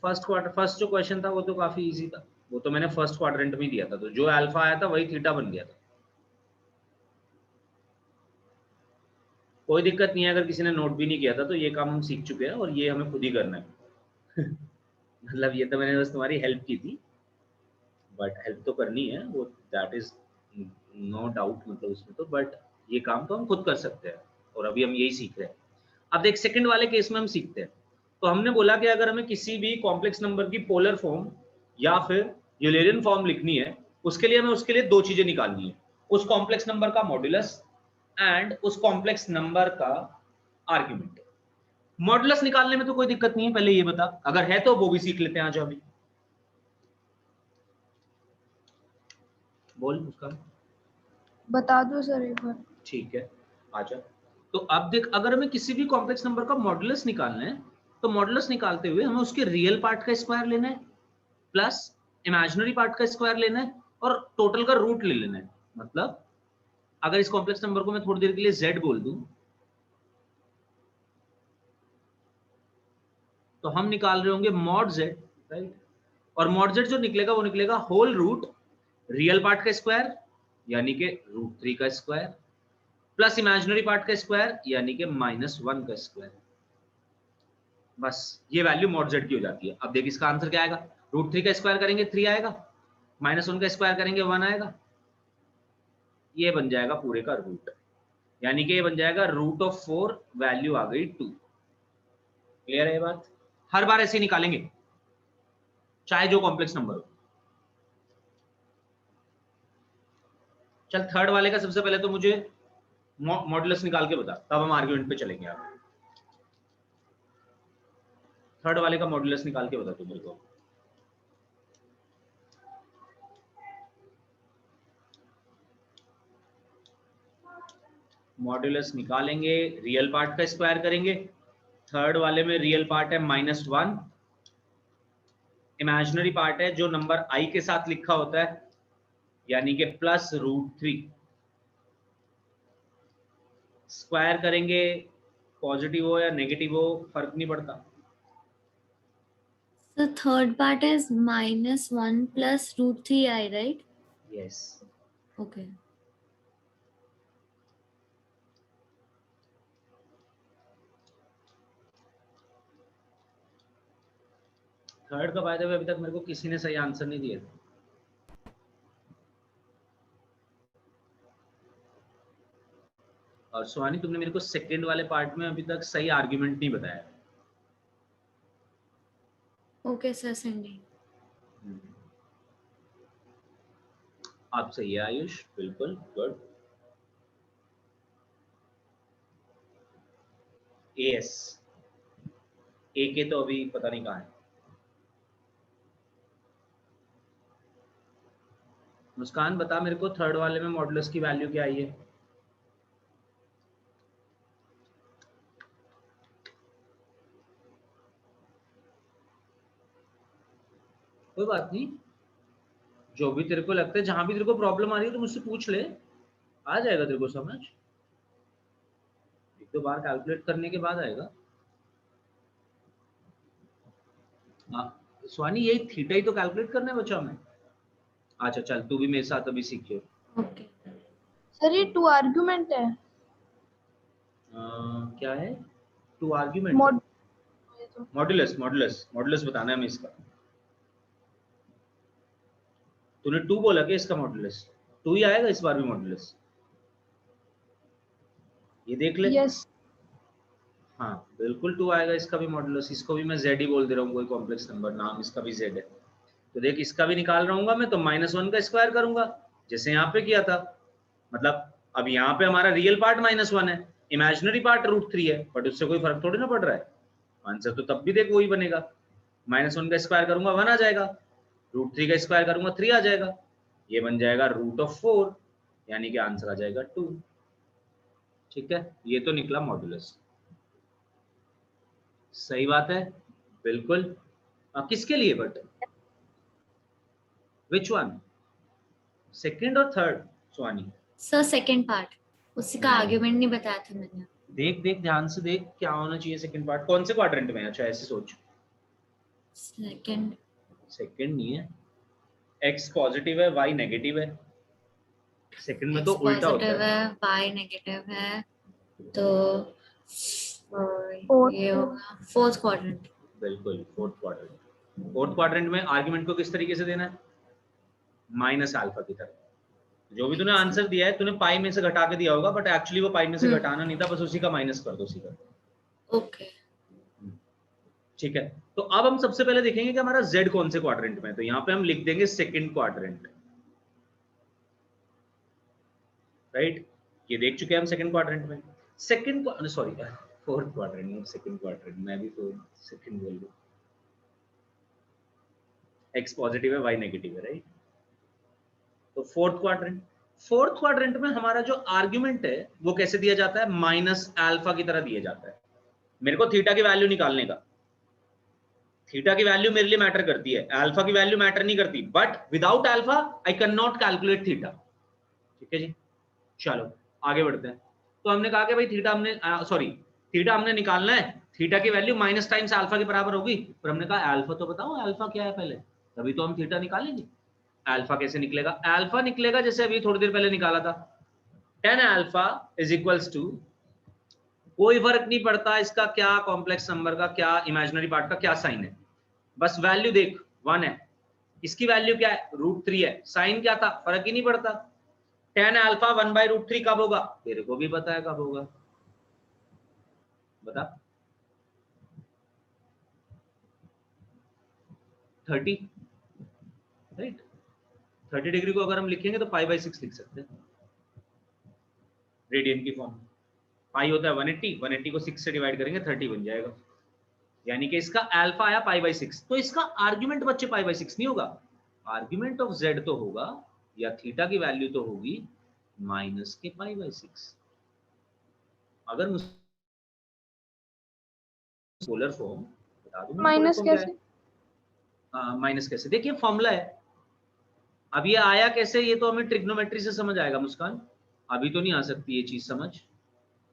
फर्स्ट जो क्वेश्चन था वो तो काफी इजी था, वो तो मैंने फर्स्ट क्वाड्रेंट में दिया था, तो जो अल्फा आया था वही थीटा बन गया था। कोई दिक्कत नहीं है, अगर किसी ने नोट भी नहीं किया था तो ये काम हम सीख चुके हैं और ये हमें खुद ही करना है मतलब ये तो मैंने बस तुम्हारी हेल्प की थी, बट हेल्प तो करनी है वो, दैट इज नो डाउट, मतलब उसमें तो, बट ये काम तो हम खुद कर सकते हैं और अभी हम यही सीख रहे हैं। अब देख सेकंड वाले केस में हम सीखते हैं। तो हमने बोला कि अगर हमें किसी भी कॉम्प्लेक्स नंबर की पोलर फॉर्म या फिर यूलेरियन फॉर्म लिखनी है, उसके लिए हमें उसके लिए दो चीजें निकालनी है, उस कॉम्प्लेक्स नंबर का मॉड्यूलस एंड उस कॉम्प्लेक्स नंबर का आर्ग्यूमेंट। मॉड्यूलस निकालने में तो कोई दिक्कत नहीं है, पहले ये बता, अगर है तो वो भी सीख लेते हैं आज अभी। बोल उसका। बता दो सर एक बार। ठीक है, आजा। तो अब देख, अगर हमें किसी भी कॉम्प्लेक्स नंबर का मॉड्यूलस निकालना है, तो मॉड्यूलस निकालते हुए हमें उसके रियल पार्ट का स्क्वायर लेना है प्लस इमेजिनरी पार्ट का स्क्वायर लेना है और टोटल का रूट ले लेना है। मतलब अगर इस कॉम्प्लेक्स नंबर को मैं थोड़ी देर के लिए z बोल दूं, तो हम निकाल रहे होंगे मॉड z, राइट? और मॉड z जो निकलेगा वो निकलेगा होल रूट रियल पार्ट का स्क्वायर यानी कि √3 का स्क्वायर प्लस इमेजिनरी पार्ट का स्क्वायर यानी कि -1 का स्क्वायर। बस ये वैल्यू मॉड z की हो जाती है। अब देख इसका आंसर क्या आएगा, √3 का स्क्वायर करेंगे 3 आएगा, -1 का स्क्वायर करेंगे 1 आएगा, ये बन जाएगा पूरे का रूट, यानी कि ये बन जाएगा √4, वैल्यू आ गई 2। क्लियर है ये बात? हर बार ऐसे ही निकालेंगे चाहे जो कॉम्प्लेक्स नंबर हो। चल थर्ड वाले का सबसे पहले तो मुझे मॉडुलस निकाल के बता, तब हम आर्गुमेंट पे चलेंगे। आप थर्ड वाले का मॉडुलस निकाल के बता तू मेरे को। मॉडुलस निकालेंगे, रियल पार्ट का स्क्वायर करेंगे। थर्ड वाले में रियल पार्ट है -1, इमेजिनरी पार्ट है जो नंबर i के साथ लिखा होता है यानी कि +√3। स्क्वायर करेंगे, पॉजिटिव हो या नेगेटिव हो फर्क नहीं पड़ता। The third part is -1 plus √3i, right? Yes. Okay. Third का फायदा अभी तक मेरे को किसी ने सही आंसर नहीं दिया था। और सुहानी तुमने मेरे को सेकंड वाले पार्ट में अभी तक सही आर्गुमेंट नहीं बताया। Okay, sir, sending. आप सही है आयुष, बिल्कुल गुड। एस ए के तो अभी पता नहीं कहाँ है। मुस्कान बता मेरे को थर्ड वाले में मॉडुलस की वैल्यू क्या आई है? कोई बात नहीं, जो भी तेरे को लगता है, जहां भी तेरे को प्रॉब्लम आ रही है तो मुझसे पूछ ले, आ जाएगा तेरे को समझ। एक दो बार कैलकुलेट करने के बाद आएगा। स्वानी यही थीटा ही तो कैलकुलेट करना है बच्चा में। अच्छा चल तू भी मेरे साथ अभी सीखियो। Okay. सर ये 2 आर्गुमेंट है। क्या है 2 argument? Mod modulus modulus modulus बताना है हमें इसका। तूने 2 बोला क्या इसका मॉडुलस? 2 ही आएगा इस बार भी मॉडुलस, ये देख ले। यस हाँ बिल्कुल 2 आएगा इसका भी मॉडुलस। इसको भी मैं z ही बोल दे रहा हूँ, कोई कॉम्प्लेक्स नंबर, नाम इसका भी z है। तो देख इसका भी निकाल रहा हूँ मैं, तो -1 का स्क्वायर करूंगा जैसे यहाँ पे किया था। मतलब अब यहाँ पे हमारा रियल पार्ट -1 है, इमेजिनरी पार्ट √3 है, बट उससे कोई फर्क थोड़ी ना पड़ रहा है। आंसर तो तब भी देख वही बनेगा। -1 का स्क्वायर करूंगा 1 आ जाएगा, √3 का स्क्वायर करूंगा 3 आ जाएगा, ये बन जाएगा √4 यानी कि आंसर आ जाएगा 2। ठीक है, ये तो निकला मॉडुलस। सही बात है बिल्कुल। किसके लिए बट? विच वन, सेकंड और third Swani? Sir, second part. उसका आर्गुमेंट नहीं बताया था मैंने। देख देख ध्यान से देख, क्या होना चाहिए सेकंड पार्ट, कौन से क्वाड्रेंट में है? अच्छा ऐसे सोच, Second. सेकंड नहीं है, x पॉजिटिव है y नेगेटिव है। सेकंड में X तो उल्टा होता पॉजिटिव है। है, Y नेगेटिव है, तो Fourth. ये होगा फोर्थ क्वाड्रेंट। बिल्कुल फोर्थ क्वाड्रेंट। फोर्थ क्वाड्रेंट में आर्ग्यूमेंट को किस तरीके से देना है, माइनस अल्फा की तरह। जो भी तूने आंसर दिया है तूने पाई में से घटा के दिया होगा, बट एक्चुअली वो पाई में से घटाना नहीं था, बस उसी का माइनस कर दो सीधा। ओके ठीक है, तो अब हम सबसे पहले देखेंगे कि हमारा z कौन से क्वाड्रेंट में है। तो यहाँ पे हम लिख देंगे सेकंड क्वाड्रेंट, राइट। ये देख चुके हैं हम सेकंड क्वाड्रेंट में। सेकंड सॉरी फोर्थ क्वाड्रेंट में, सेकंड क्वाड्रेंट मैं भी तो सेकंड बोल रहा हूँ। x पॉजिटिव है y नेगेटिव है, राइट। तो फोर्थ क्वाड्रेंट में हमारा जो आर्ग्यूमेंट है वो कैसे दिया जाता है, माइनस अल्फा की तरह दिया जाता है। मेरे को थीटा की वैल्यू निकालने का, थीटा की वैल्यू मेरे लिए मैटर करती है, अल्फा की वैल्यू मैटर नहीं करती, but without alpha I can not calculate theta. ठीक है जी, चलो आगे बढ़ते हैं। तो हमने कहा कि भाई थीटा हमने निकालना है, थीटा की वैल्यू माइनस टाइम्स अल्फा के बराबर होगी, पर हमने कहा अल्फा तो बताओ अल्फा क्या है पहले, तभी तो हम थीटा निकालेंगे। अल्फा कैसे निकलेगा, अल्फा निकलेगा जैसे अभी थोड़ी देर पहले निकाला था, tan alpha is equals to, कोई फर्क नहीं पड़ता इसका क्या कॉम्प्लेक्स नंबर का, क्या इमेजिनरी पार्ट का क्या साइन है, बस वैल्यू देख 1 है, इसकी वैल्यू क्या है √3 है, साइन क्या था फर्क ही नहीं पड़ता। tan अल्फा 1/√3 कब होगा, तेरे को भी पता है कब होगा, बता। 30, राइट। 30 डिग्री को अगर हम लिखेंगे तो π/6 लिख सकते हैं रेडियन की फॉर्म। पाई होता है 180, 180 को 6 से डिवाइड करेंगे 30 बन जाएगा, यानी कि इसका अल्फा आया π/6। तो इसका आर्ग्यूमेंट बच्चे π/6 नहीं होगा, आर्ग्यूमेंट ऑफ z तो होगा, या थीटा की वैल्यू तो होगी माइनस के π/6। अगर मुझे पोलर फॉर्म बता दूं, पोलर माइनस फॉर्म क्या कैसे? है, माइनस कैसे, देखिए फॉर्मूला है। अब ये आया कैसे, ये तो हमें ट्रिग्नोमेट्री से समझ आएगा मुस्कान, अभी तो नहीं आ सकती ये चीज समझ,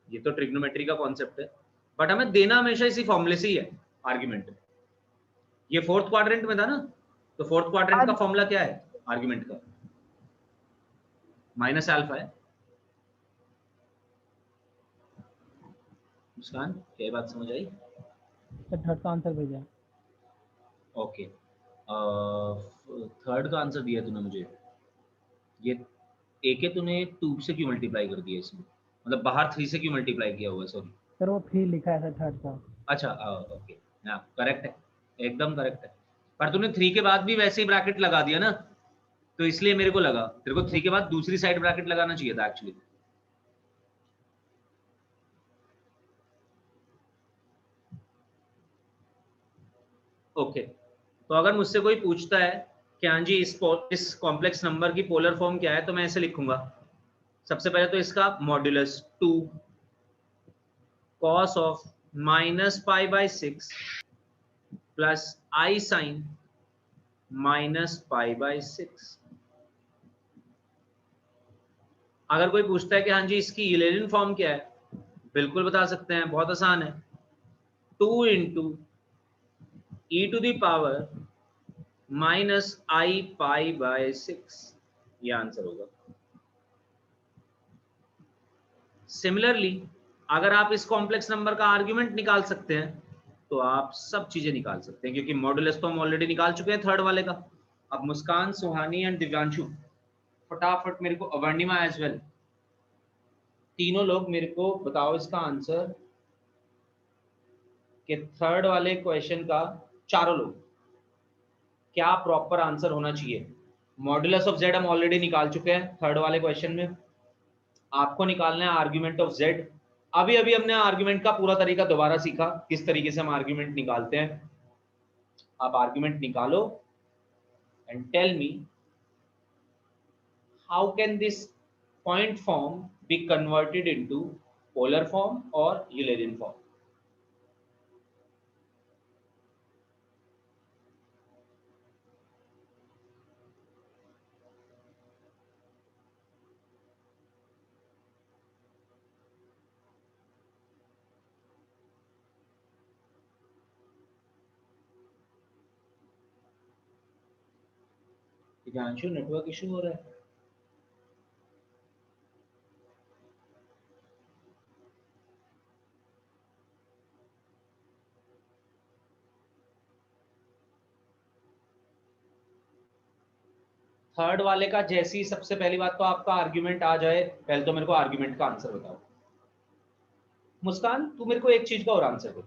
ये तो ट्रिग्नोमेट्री का कॉन्सेप्ट है, बट हमें देना हमेशा इसी फॉर्मूले से ही है आर्ग्यूमेंट। ये फोर्थ क्वाड्रेंट में था ना, तो फोर्थ क्वाड्रेंट का फॉर्मूला क्या है आर्ग्यूमेंट का, माइनस अल्फा है। मुस्कान क्या बात समझ आई? सर थर्ड का आंसर भेजा। ओके, थर्ड का आंसर दिया तूने मुझे, ये ए के तूने 2 से क्यों मल्टीप्लाई कर दिया इसमें, मतलब बाहर 3 से क्यों मल्टीप्लाई किया हुआ है, सॉरी। सर वो 3 लिखा है सर थर्ड का। अच्छा ओके, हाँ करेक्ट है, एकदम करेक्ट है, पर तूने 3 के बाद भी वैसे ही ब्रैकेट लगा दिया ना, तो इसलिए मेरे को लगा तेरे को 3 के बाद दूसरी साइड ब्रैकेट लगाना चाहिए था एक्चुअली। ओके, तो अगर मुझसे कोई पूछता है कि हाँ जी इस कॉम्प्लेक्स नंबर की पोलर फॉर्म क्या है, तो मैं ऐसे लिखूंगा, सबसे पहले तो इसका modulus 2 cos of -π/6 plus i sin -π/6। अगर कोई पूछता है कि हाँ जी इसकी यूलेरियन फॉर्म क्या है, बिल्कुल बता सकते हैं, बहुत आसान है, 2 इंटू e⁻⁻⁻ -i π/6, ये आंसर होगा। सिमिलरली अगर आप इस कॉम्प्लेक्स नंबर का आर्ग्यूमेंट निकाल सकते हैं, तो आप सब चीजें निकाल सकते हैं, क्योंकि मॉड्यूलस तो हम ऑलरेडी निकाल चुके हैं थर्ड वाले का। अब मुस्कान, सुहानी एंड दिव्यांशु, फटाफट मेरे को, अवर्णिमा एज वेल, तीनों लोग मेरे को बताओ इसका आंसर कि थर्ड वाले क्वेश्चन का, चारों लोग, क्या प्रॉपर आंसर होना चाहिए। मॉड्यूलस ऑफ जेड हम ऑलरेडी निकाल चुके हैं थर्ड वाले क्वेश्चन में, आपको निकालना है आर्ग्यूमेंट ऑफ जेड। अभी अभी हमने आर्ग्यूमेंट का पूरा तरीका दोबारा सीखा, किस तरीके से हम आर्ग्यूमेंट निकालते हैं। आप आर्ग्यूमेंट निकालो and tell me how can this point form be converted into polar form और Eulerian form. Divyanshu network issue हो रहा है? थर्ड वाले का जैसे ही सबसे पहली बात तो आपका आर्ग्यूमेंट आ जाए, पहले तो मेरे को आर्ग्यूमेंट का आंसर बताओ। मुस्कान तू मेरे को एक चीज का और आंसर दे,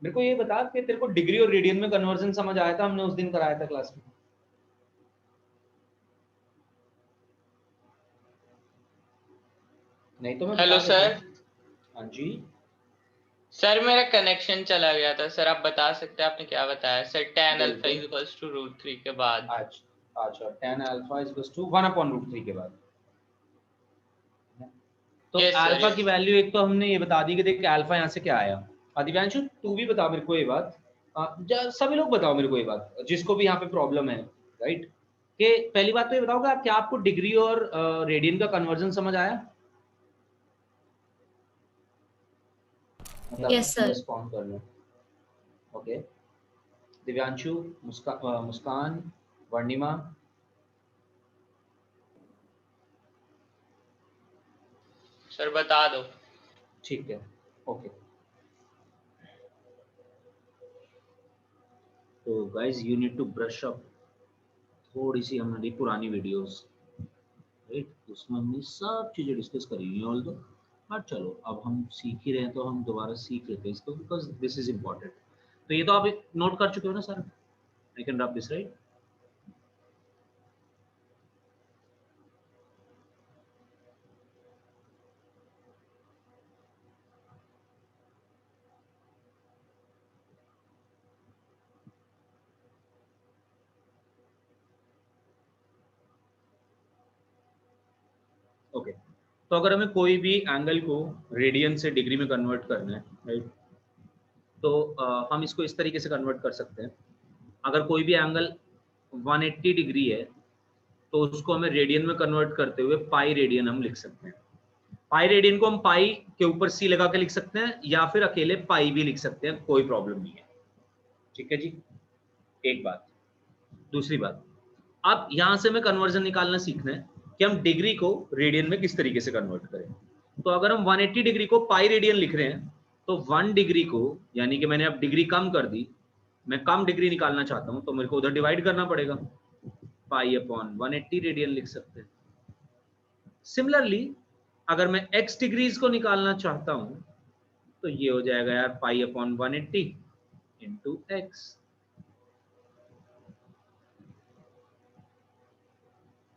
मेरे को ये बता कि तेरे को डिग्री और रेडियन में कन्वर्जन समझ आया था, हमने उस दिन कराया था क्लास में। नहीं तो मैं हेलो बता देता सर। हूँ। हाँ जी सर मेरा कनेक्शन चला गया था सर, आप बता सकते हैं आपने क्या बताया सर? tan अल्फा बिल्कुल। इक्वल्स टू √3 के बाद। अच्छा tan alpha is equals to 1/√3 के बाद। तो यस सर, अल्फा की यस। वैल्यू एक तो हमने ये बता दी कि देख अल्फा यहाँ से क्या आया। दिव्यांशु तू भी बता मेरे को ये बात, सभी लोग बताओ मेरे को ये बात जिसको भी यहाँ पे प्रॉब्लम है, राइट। कि पहली बात तो ये बताओ कि क्या आपको डिग्री और रेडियन का कन्वर्जन समझ आया? मतलब Yes, sir. रिस्पॉन्ड कर लो। ओके दिव्यांशु, मुस्कान, वर्णिमा। सर बता दो। ठीक है, ओके। तो guys you need to brush up थोड़ी सी हमारी पुरानी वीडियोस, राइट। उसमें हमने सब चीज़ें डिस्कस करी हुई हैं ऑल दो, बट चलो अब हम सीख ही रहे हैं तो हम दोबारा सीख लेते हैं इसको, बिकॉज दिस इज इम्पॉर्टेंट। तो ये तो आप नोट कर चुके हो ना sir? I can rub this, right? Okay तो अगर हमें कोई भी एंगल को रेडियन से डिग्री में कन्वर्ट करना है, राइट, तो हम इसको इस तरीके से कन्वर्ट कर सकते हैं। अगर कोई भी एंगल 180 डिग्री है तो उसको हमें रेडियन में कन्वर्ट करते हुए पाई रेडियन हम लिख सकते हैं। पाई रेडियन को हम पाई के ऊपर सी लगा के लिख सकते हैं या फिर अकेले पाई भी लिख सकते हैं, कोई प्रॉब्लम नहीं है। ठीक है जी, एक बात। दूसरी बात, अब यहां से हमें कन्वर्जन निकालना सीखना है कि हम डिग्री को रेडियन में किस तरीके से कन्वर्ट करें। तो अगर हम 180 डिग्री को पाई रेडियन लिख रहे हैं तो 1 डिग्री को, यानी कि मैंने अब डिग्री कम कर दी, मैं कम डिग्री निकालना चाहता हूं तो मेरे को उधर डिवाइड करना पड़ेगा, पाई अपॉन 180 रेडियन लिख सकते हैं। सिमिलरली अगर मैं x डिग्रीज को निकालना चाहता हूं तो ये हो जाएगा यार पाई अपॉन 180 इंटू एक्स।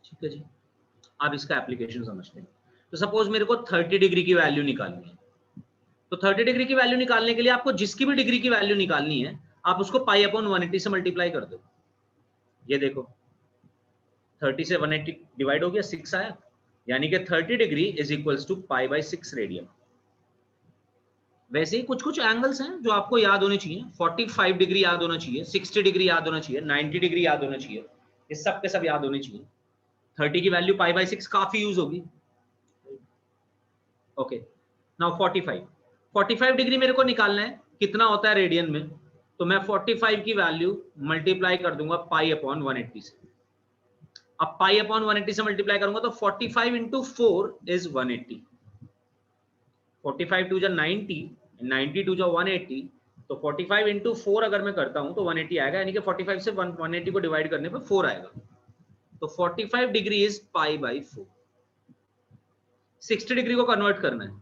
ठीक है जी, आप इसका एप्लीकेशन समझते हैं। तो सपोज मेरे को 30 डिग्री की वैल्यू निकालनी है, तो 30 डिग्री की वैल्यू निकालने के लिए आपको जिसकी भी डिग्री की वैल्यू निकालनी है आप उसको पाई अपॉन 180 से मल्टीप्लाई कर दो। ये देखो 30 से 180 डिवाइड हो गया, 6 आया, यानी कि 30 degree is equals to pi by 6 radian. वैसे ही कुछ कुछ एंगल्स हैं जो आपको याद होने चाहिए। 45 डिग्री याद होना चाहिए, 60 डिग्री याद होना चाहिए, 90 डिग्री याद होना चाहिए, ये सब के सब याद होने चाहिए। 30 की वैल्यू पाई बाई 6 काफी यूज होगी। ओके नाउ 45 डिग्री मेरे को निकालना है, कितना होता है रेडियन में, तो मैं 45 की वैल्यू मल्टीप्लाई कर दूंगा पाई अपॉन 180 से। अब पाई अपॉन 180 से मल्टीप्लाई करूंगा तो 45 इंटू 4 इज 180। 45 टू जा 90, 90 टू जा 180, तो 45 इंटू 4 अगर मैं करता हूं तो 180 आएगा, यानी कि 45 से 180 को डिवाइड करने पर 4 आएगा। तो 45 degree is pi by 4। 60 degree को कन्वर्ट करना है,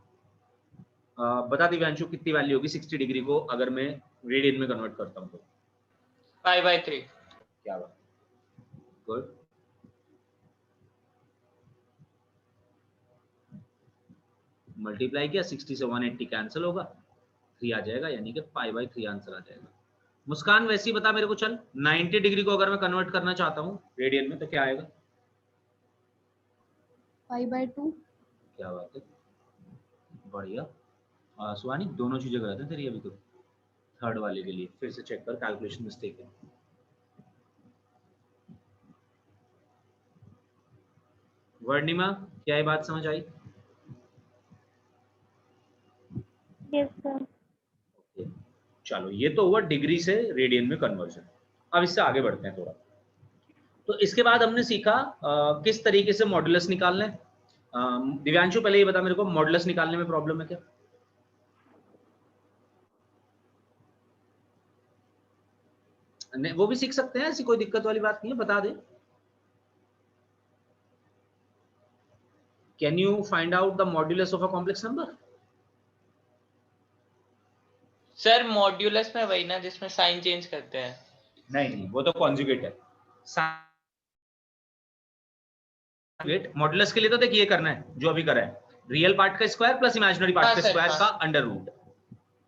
बता दिव्यांशु कितनी वैल्यू होगी 60 डिग्री को अगर मैं रेडियन में कन्वर्ट करता हूं तो? π/3। क्या बात, गुड। मल्टीप्लाई किया, 60 से 180 कैंसिल होगा, 3 आ जाएगा, यानी कि पाई बाई 3 आंसर आ जाएगा। मुस्कान वैसे ही बता मेरे को, चल 90 डिग्री को अगर मैं कन्वर्ट करना चाहता हूँ रेडियन में तो क्या आएगा? π/2। क्या बात है, बढ़िया। सुहानी दोनों चीजें गलत है तेरी अभी तो। थर्ड वाले के लिए फिर से चेक कर, कैलकुलेशन मिस्टेक है। वर्णिमा क्या ये बात समझ आई? Yes, sir. चलो ये तो हुआ डिग्री से रेडियन में कन्वर्जन। अब इससे आगे बढ़ते हैं थोड़ा। तो इसके बाद हमने सीखा किस तरीके से मॉडुलस निकालना है। दिव्यांशु पहले ये बता मेरे को, मॉडुलस निकालने में प्रॉब्लम है क्या? नहीं, वो भी सीख सकते हैं, ऐसी कोई दिक्कत वाली बात नहीं है, बता दे। Can you find out the modulus of a complex number? Sir modulus में वही ना जिसमें साइन चेंज करते हैं। नहीं, वो तो कॉन्जुगेट है। मॉड्यूलस के लिए तो देखिए ये करना है जो अभी करा है, रियल पार्ट का स्क्वायर प्लस इमेजिनरी पार्ट हाँ का सर, स्क्वायर हाँ। का अंडर रूट।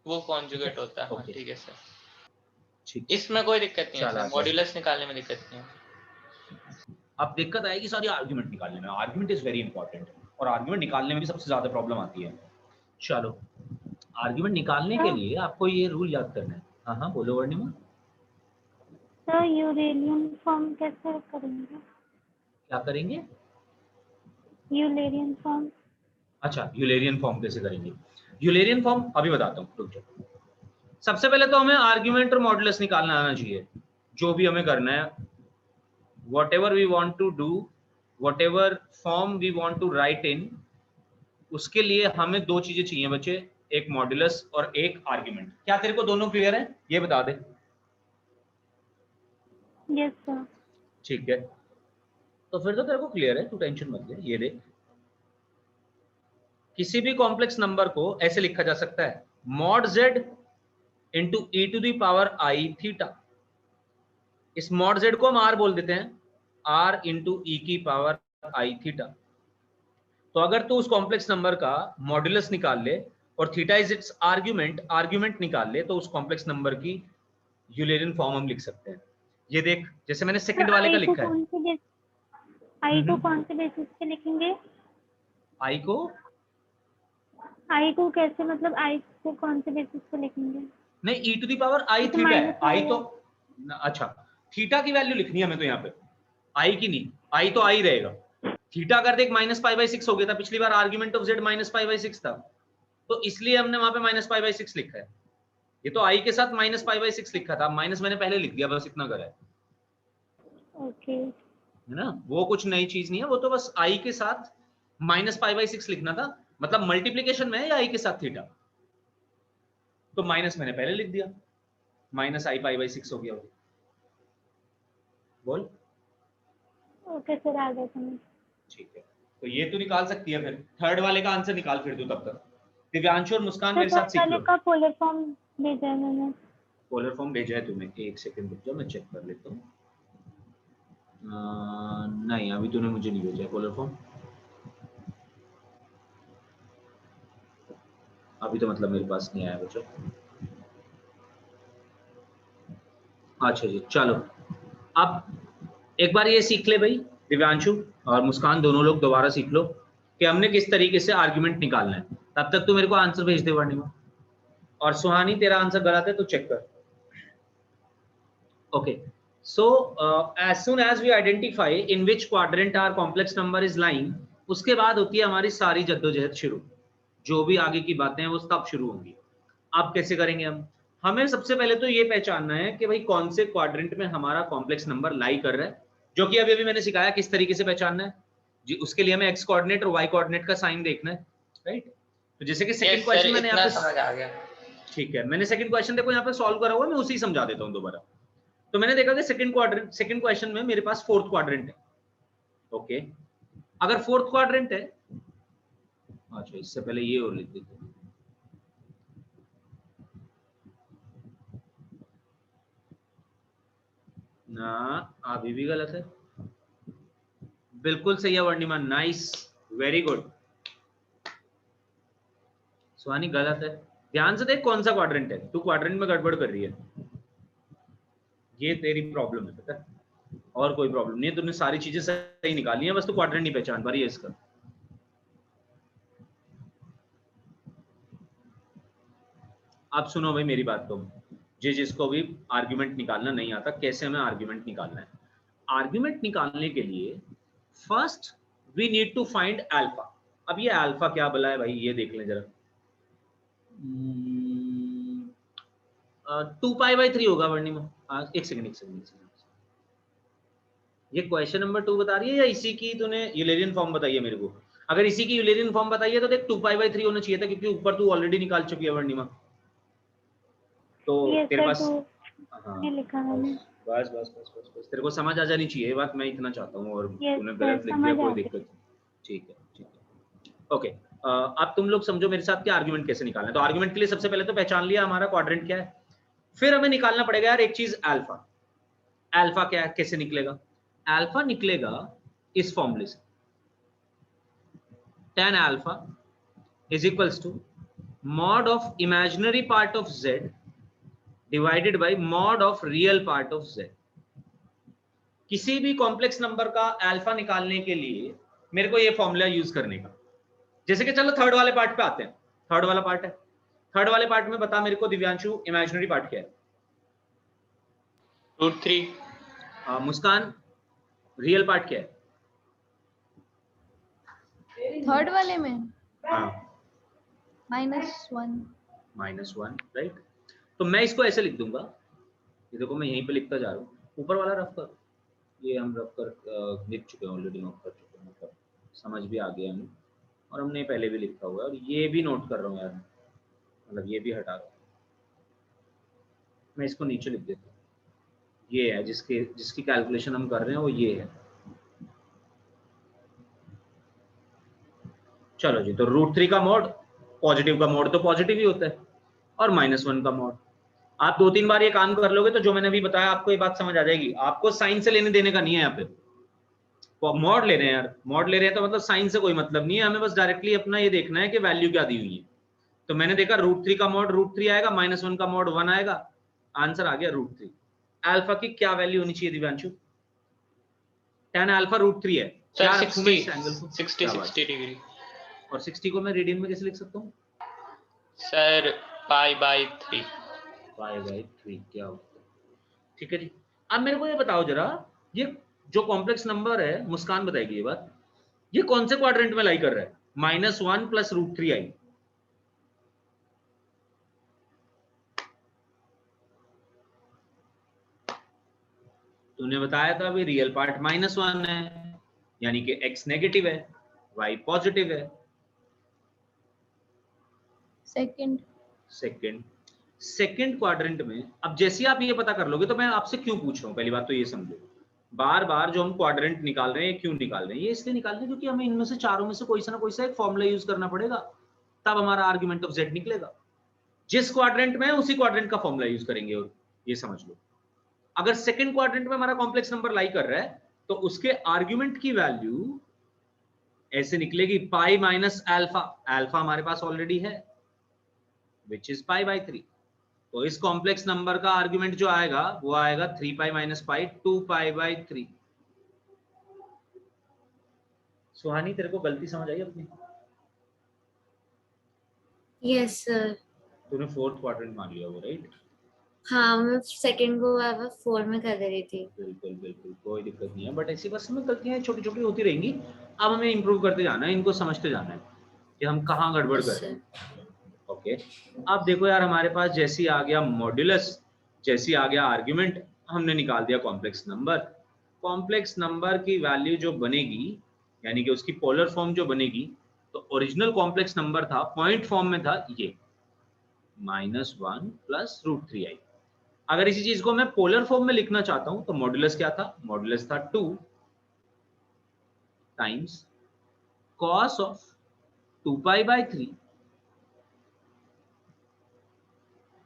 वो कॉन्जुगेट होता है। हाँ, Okay. ठीक है सर, ठीक, इसमें कोई दिक्कत नहीं है चला सर, गया। मॉड्यूलस निकालने में दिक्कत नहीं है। अब दिक्कत आएगी सारी आर्ग्यूमेंट निकालने में। आर्ग्यूमेंट इज वेरी इंपॉर्टेंट, और आर्ग्यूमेंट निकालने में भी सबसे ज्यादा प्रॉब्लम आती है। चलो, आर्ग्यूमेंट निकालने के लिए आपको ये रूल याद करना है। हाँ हाँ, बोलो वर्णिमा। सर यूरेलियन फॉर्म कैसे करेंगे? क्या करेंगे? Eulerian form. अच्छा, यूलेरियन फॉर्म कैसे करेंगे? यूलेरियन फॉर्म अभी बताता हूँ, रुक जाओ। सबसे पहले तो हमें आर्ग्यूमेंट और मॉडुलस निकालना आना चाहिए। जो भी हमें करना है, whatever we want to do, whatever form we want to write in, उसके लिए हमें दो चीजें चाहिए बच्चे, एक मॉडुलस और एक आर्ग्यूमेंट। क्या तेरे को दोनों क्लियर है? ये बता दे। Yes sir. ठीक है, तो फिर तो तेरे को क्लियर है, तू टेंशन मत ले। ये देख, किसी भी कॉम्प्लेक्स नंबर को ऐसे लिखा जा सकता है, mod z into e to the power i theta. इस मॉड z को हम r बोल देते हैं, r इंटू e की पावर i थीटा। तो अगर तू उस कॉम्प्लेक्स नंबर का मॉडुलस निकाल ले और थीटा इज इट्स आर्ग्यूमेंट निकाल ले, तो उस कॉम्प्लेक्स नंबर की यूलेरियन फॉर्म हम लिख सकते हैं। ये देख, जैसे मैंने सेकंड वाले का लिखा है। आई को कौन से बेसिस पे लिखेंगे? आई को कैसे, मतलब आई को कौन से बेसिस पे लिखेंगे? नहीं, e to the power i तो थीटा है। minus आई i तो अच्छा, थीटा की वैल्यू लिखनी है हमें तो यहाँ पे, आई की नहीं। आई तो आई रहेगा। थीटा अगर देख माइनस पाई बाई 6 हो गया था पिछली बार, argument of z minus pi by 6 था, तो इसलिए हमने वहां पे माइनस पाई बाई 6 लिखा है। ये तो आई के साथ माइनस पाई बाई 6 लिखा था, माइनस मैंने पहले लिख दिया, बस इतना करा है। ओके। है ना, वो कुछ नई चीज नहीं है, वो तो बस आई के साथ माइनस पाई बाई 6 लिखना था। मतलब मल्टीप्लीकेशन में है या आई के साथ थीटा, तो माइनस मैंने पहले लिख दिया, माइनस आई पाई बाई 6 हो गया। बोल। ओके सर, आ गया समझ। ठीक है, तो ये तू निकाल सकती है। फिर थर्ड वाले का आंसर निकाल फिर तू। तब तक दिव्यांशु और मुस्कान मेरे साथ सीख लो। का पोलर फॉर्म भेजा है मैंने। पोलर फॉर्म भेजा है तुम्हें? एक सेकंड रुक जाओ, मैं चेक कर लेता हूँ। नहीं, अभी तूने मुझे नहीं भेजा है पोलर फॉर्म। अभी तो मतलब मेरे पास नहीं आया बच्चों। अच्छा जी, चलो अब एक बार ये सीख ले भाई, दिव्यांशु और मुस्कान दोनों लोग दोबारा सीख लो कि हमने किस तरीके से आर्ग्यूमेंट निकालना है। तब तक तू मेरे को आंसर भेज दे वर्णिमा। और सुहानी, तेरा आंसर गलत है तो चेक कर। Okay, so as soon as we identify in which quadrant our complex number is lying, उसके बाद होती है हमारी सारी जद्दोजहद शुरू। जो भी आगे की बातें हैं वो तब शुरू होंगी। अब कैसे करेंगे हम? हमें सबसे पहले तो ये पहचानना है कि भाई कौन से क्वाड्रेंट में हमारा कॉम्प्लेक्स नंबर लाई कर रहा है, जो कि अभी मैंने सिखाया किस तरीके से पहचानना है जी। उसके लिए हमें एक्स कोऑर्डिनेट और वाई कोऑर्डिनेट का साइन देखना है, राइट। तो जैसे कि सेकंड क्वेश्चन मैंने यहाँ पे समझ आ गया। ठीक है, मैंने सेकंड क्वेश्चन देखो यहाँ पे सॉल्व करा हुआ है, मैं उसी समझा देता हूँ दोबारा। तो मैंने देखा कि सेकंड क्वेश्चन में मेरे पास फोर्थ क्वाड्रेंट है। ओके, अगर फोर्थ क्वाड्रेंट है, अच्छा इससे पहले ये और लिख देते हैं। ना, अभी भी गलत है। बिल्कुल सही है वर्णिमा, नाइस, वेरी गुड। सुहानी गलत है। ध्यान से देख कौन सा क्वाड्रेंट है, तू क्वाड्रेंट में गड़बड़ कर रही है। ये तेरी प्रॉब्लम है, पता है, और कोई प्रॉब्लम नहीं है। तूने सारी चीजें सही निकाली हैं, बस तू क्वाड्रेंट नहीं पहचान पा रही है इसका। अब सुनो भाई मेरी बात, तुम जिसको भी आर्ग्यूमेंट निकालना नहीं आता, कैसे हमें आर्ग्यूमेंट निकालना है। आर्ग्यूमेंट निकालने के लिए first we need to find alpha. अब ये अल्फा क्या भला है भाई, ये देख लें जरा। 2 पाई बाई 3 होगा वर्णिमा। एक सेकंड। ये क्वेश्चन नंबर 2 बता रही है या इसी की तूने यूलेरियन फॉर्म बताई है मेरे को? अगर इसी की यूलेरियन फॉर्म बताई है तो देख 2 पाई बाई 3 होना चाहिए था, क्योंकि ऊपर तू ऑलरेडी निकाल चुकी है वर्णिमा। तो तेरे पास हाँ, लिखा मैंने। बस तेरे को समझ आ जानी चाहिए ये बात, मैं इतना चाहता हूँ। और Yes, तूने sir, गलत लिख दिया, समझ कोई आ गई। दिक्कत नहीं। ठीक है। ओके अब तुम लोग समझो मेरे साथ कि आर्गुमेंट कैसे निकालना है। तो आर्गुमेंट के लिए सबसे पहले तो पहचान लिया हमारा क्वाड्रेंट क्या है, फिर हमें निकालना पड़ेगा यार एक चीज अल्फा। अल्फा क्या है, कैसे निकलेगा? अल्फा निकलेगा इस फॉर्मूले से, tan alpha is equals to mod of imaginary part of z divided by mod of real part of z। किसी भी कॉम्प्लेक्स नंबर का अल्फा निकालने के लिए मेरे को ये फॉर्मूला यूज करने का। जैसे कि चलो थर्ड वाले पार्ट पे आते हैं। थर्ड वाला पार्ट है, थर्ड वाले पार्ट में बता मेरे को दिव्यांशु इमेजिनरी पार्ट क्या है? √3। मुस्कान रियल पार्ट क्या है? थर्ड वाले में हाँ -1। -1 राइट। तो मैं इसको ऐसे लिख दूंगा, ये देखो मैं यहीं पे लिखता जा रहा हूँ, ऊपर वाला रफ कर, ये हम रफ कर लिख चुके हैं ऑलरेडी, नोट कर चुके हैं, मतलब समझ भी आ गया हमें, और हमने पहले भी लिखा हुआ है, और ये भी नोट कर रहा हूँ यार, मतलब ये भी हटा रहा हूँ मैं, इसको नीचे लिख देता हूँ। ये है जिसकी कैलकुलेशन हम कर रहे हैं, वो ये है। चलो जी, तो √3 का मोड, पॉजिटिव का मोड तो पॉजिटिव ही होता है, और -1 का मोड। आप 2-3 बार ये काम कर लोगे तो जो मैंने अभी बताया आपको ये बात समझ आ जाएगी। आपको साइन से लेने देने का नहीं है, यहाँ पे मॉड ले रहे हैं यार, मॉड ले रहे हैं तो मतलब साइन से कोई मतलब नहीं है, हमें बस डायरेक्टली अपना ये देखना है कि वैल्यू क्या दी हुई है। तो मैंने देखा √3 का मोड √3 आएगा, -1 का मोड 1 आएगा, आंसर आ गया √3। अल्फा की क्या वैल्यू होनी चाहिए दिव्यांशु? tan अल्फा √3 है। क्या रखूं मैं इस एंगल को? 60 डिग्री। और 60 को मैं रेडियन में कैसे लिख सकता हूँ? सर π/3। π/3 क्या होता है? ठीक है जी। अब मेरे को ये बताओ जरा, ये जो कॉम्प्लेक्स नंबर है, मुस्कान बताएगी ये बात, ये कौन से क्वाड्रेंट में लाई कर रहा है? -1 + √3i। तूने बताया था अभी रियल पार्ट -1 है, यानी कि x नेगेटिव है, y पॉजिटिव है। सेकंड क्वाड्रेंट में अब जैसे आप ये पता कर लोगे, तो मैं आपसे क्यों पूछ रहा हूँ, पहली बात तो ये समझो, बार बार जो हम क्वाड्रेंट निकाल रहे हैं क्यों निकाल रहे हैं? ये इसलिए निकाल रहे हैं क्योंकि हमें इनमें से चारों में से कोई सा ना कोई सा एक फॉर्मूला यूज करना पड़ेगा, तब हमारा आर्गुमेंट ऑफ z निकलेगा। जिस क्वाड्रेंट में उसी क्वाड्रेंट का फॉर्मूला यूज करेंगे, और ये समझ लो अगर सेकंड क्वाड्रेंट में हमारा कॉम्प्लेक्स नंबर लाई कर रहा है तो उसके आर्गुमेंट की वैल्यू ऐसे निकलेगी पाई माइनस अल्फा। अल्फा हमारे पास ऑलरेडी है विच इज π/3। तो इस कॉम्प्लेक्स नंबर का आर्गुमेंट जो आएगा वो आएगा 3π - π 2π/3। सुहानी तेरे को गलती समझ आई अपनी? Yes sir. तूने फोर्थ क्वाड्रेंट मान लिया वो, राइट? हाँ, मैं सेकंड को 4 में कर रही थी। बिल्कुल बिल्कुल, कोई दिक्कत नहीं है, बट ऐसी बस में गलतियां छोटी छोटी होती रहेंगी। अब हमें इंप्रूव करते जाना है, इनको समझते जाना है कि हम कहाँ गड़बड़ कर रहे हैं। ओके, अब देखो यार, हमारे पास जैसे आ गया मॉड्यूलस, जैसे आ गया आर्ग्यूमेंट, हमने निकाल दिया कॉम्प्लेक्स नंबर। कॉम्प्लेक्स नंबर की वैल्यू जो बनेगी, यानी कि उसकी पोलर फॉर्म जो बनेगी, तो ओरिजिनल कॉम्प्लेक्स नंबर था, पॉइंट फॉर्म में था ये -1 + √3i। अगर इसी चीज को मैं पोलर फॉर्म में लिखना चाहता हूं तो मॉड्यूलस क्या था? मॉड्यूलस था 2 times cos of 2π/3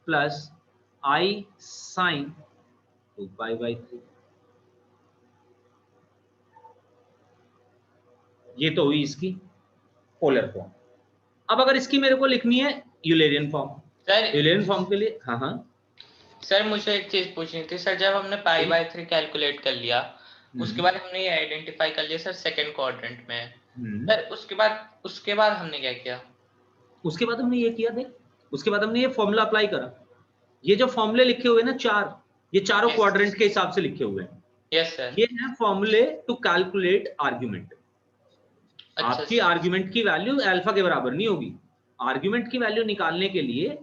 plus i sin 2π/3। ये तो हुई इसकी पोलर फॉर्म। अब अगर इसकी मेरे को लिखनी है Eulerian form, sir Eulerian form के लिए हाँ सर मुझे एक चीज पूछनी थी सर, जब हमने π/3 कैलकुलेट कर लिया, उसके बाद हमने ये आइडेंटिफाई कर लिया सर सेकंड क्वाड्रेंट में, सर उसके बाद हमने क्या किया? उसके बाद हमने ये किया, देख उसके बाद हमने ये फॉर्मूला अप्लाई करा। ये जो फॉर्मूले लिखे हुए ना चार, ये चारों क्वाड्रेंट के हिसाब से लिखे हुए हैं। Yes sir. ये है फॉर्मूले टू कैलकुलेट आर्गुमेंट। आपकी आर्गुमेंट की वैल्यू अल्फा के बराबर नहीं होगी। आर्गुमेंट की वैल्यू निकालने के लिए